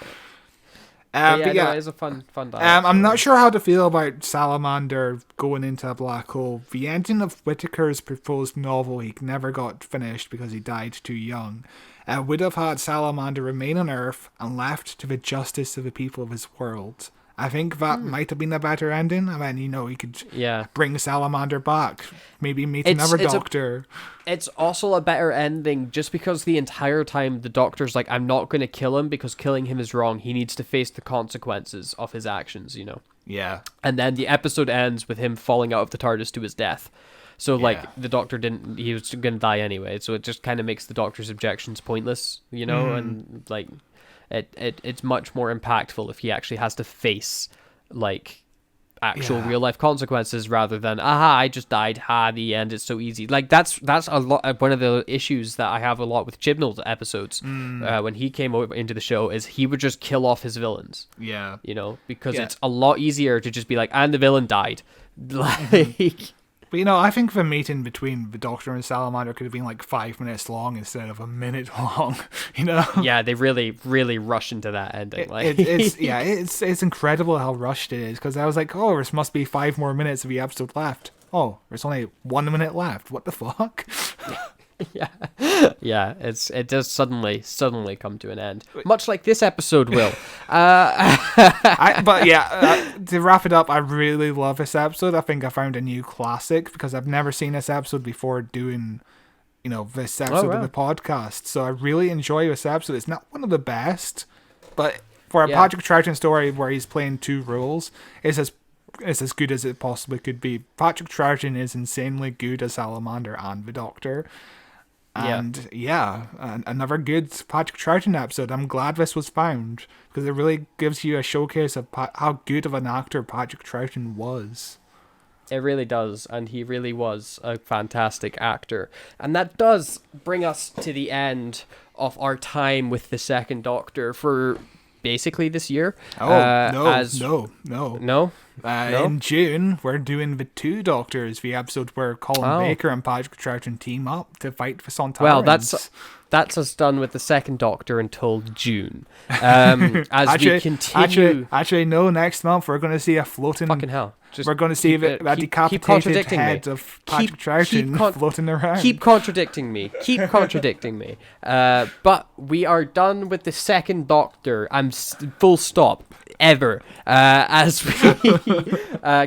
It's a fun dialogue. I'm not sure how to feel about Salamander going into a black hole. The ending of Whittaker's proposed novel, he never got finished because he died too young, would have had Salamander remain on Earth and left to the justice of the people of his world. I think that might have been a better ending. I mean, you know, he could bring Salamander back, maybe meet another Doctor. It's also a better ending just because the entire time the Doctor's like, I'm not going to kill him because killing him is wrong. He needs to face the consequences of his actions, you know? Yeah. And then the episode ends with him falling out of the TARDIS to his death. So, the Doctor he was going to die anyway. So it just kind of makes the Doctor's objections pointless, you know? And, like... It's much more impactful if he actually has to face like actual real life consequences rather than I just died, the end, it's so easy. Like that's a lot one of the issues that I have a lot with Chibnall's episodes when he came over into the show, is he would just kill off his villains, because it's a lot easier to just be like, and the villain died. Like, but I think the meeting between the Doctor and Salamander could have been like 5 minutes long instead of a minute long. Yeah, they really, really rush into that ending. It's incredible how rushed it is, because I was like, oh, there must be 5 more minutes of the episode left. Oh, there's only 1 minute left. What the fuck? Yeah, it does suddenly come to an end, much like this episode will. To wrap it up, I really love this episode. I think I found a new classic because I've never seen this episode before doing, this episode of the podcast. So I really enjoy this episode. It's not one of the best, but for a Patrick Troughton story where he's playing 2 roles, it's as good as it possibly could be. Patrick Troughton is insanely good as Salamander and the Doctor. And another good Patrick Troughton episode. I'm glad this was found, because it really gives you a showcase of how good of an actor Patrick Troughton was. It really does, and he really was a fantastic actor. And that does bring us to the end of our time with the Second Doctor for basically this year. No? In June, we're doing the 2 Doctors, the episode where Colin Baker and Patrick Troughton team up to fight for Sontarans. Well, that's us done with the Second Doctor until June. We continue. Actually, no. Next month we're going to see a floating. Fucking hell! We're going to see a decapitated head of Patrick Troughton floating around. Keep contradicting me. But we are done with the Second Doctor. I'm full stop. Ever as we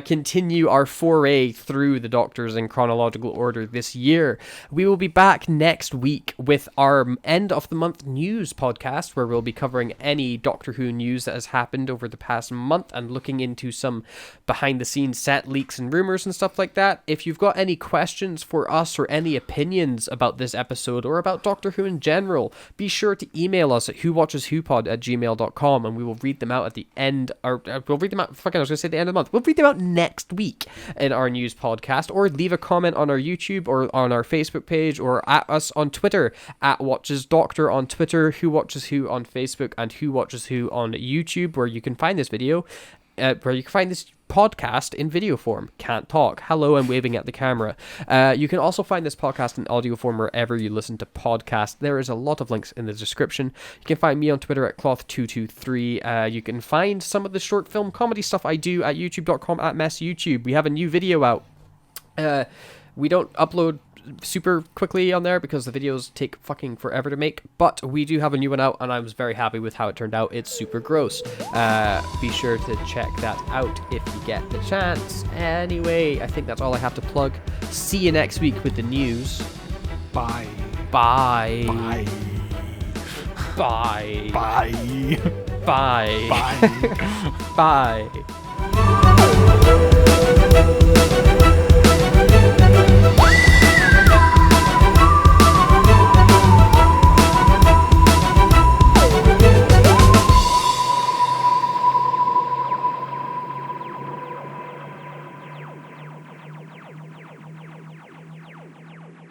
continue our foray through the Doctors in chronological order this year. We will be back next week with our end of the month news podcast, where we'll be covering any Doctor Who news that has happened over the past month and looking into some behind the scenes set leaks and rumors and stuff like that. If you've got any questions for us or any opinions about this episode or about Doctor Who in general, be sure to email us at whowatcheswhopod@gmail.com, and we will read them out at the end, or we'll read them out, I was going to say the end of the month. We'll read them out next week in our news podcast, or leave a comment on our YouTube or on our Facebook page, or at us on Twitter, at Watches Doctor on Twitter, Who Watches Who on Facebook, and Who Watches Who on YouTube, where you can find this video, where you can find this podcast in video form. Can't talk. Hello, I'm waving at the camera. You can also find this podcast in audio form wherever you listen to podcasts. There is a lot of links in the description. You can find me on Twitter at cloth223. You can find some of the short film comedy stuff I do at youtube.com/messyoutube. We have a new video out. We don't upload super quickly on there because the videos take fucking forever to make, but we do have a new one out, and I was very happy with how it turned out. It's super gross. Be sure to check that out if you get the chance. Anyway, I think that's all I have to plug. See you next week with the news. Bye. Bye. Bye. Bye. Bye. Bye. Bye. Bye.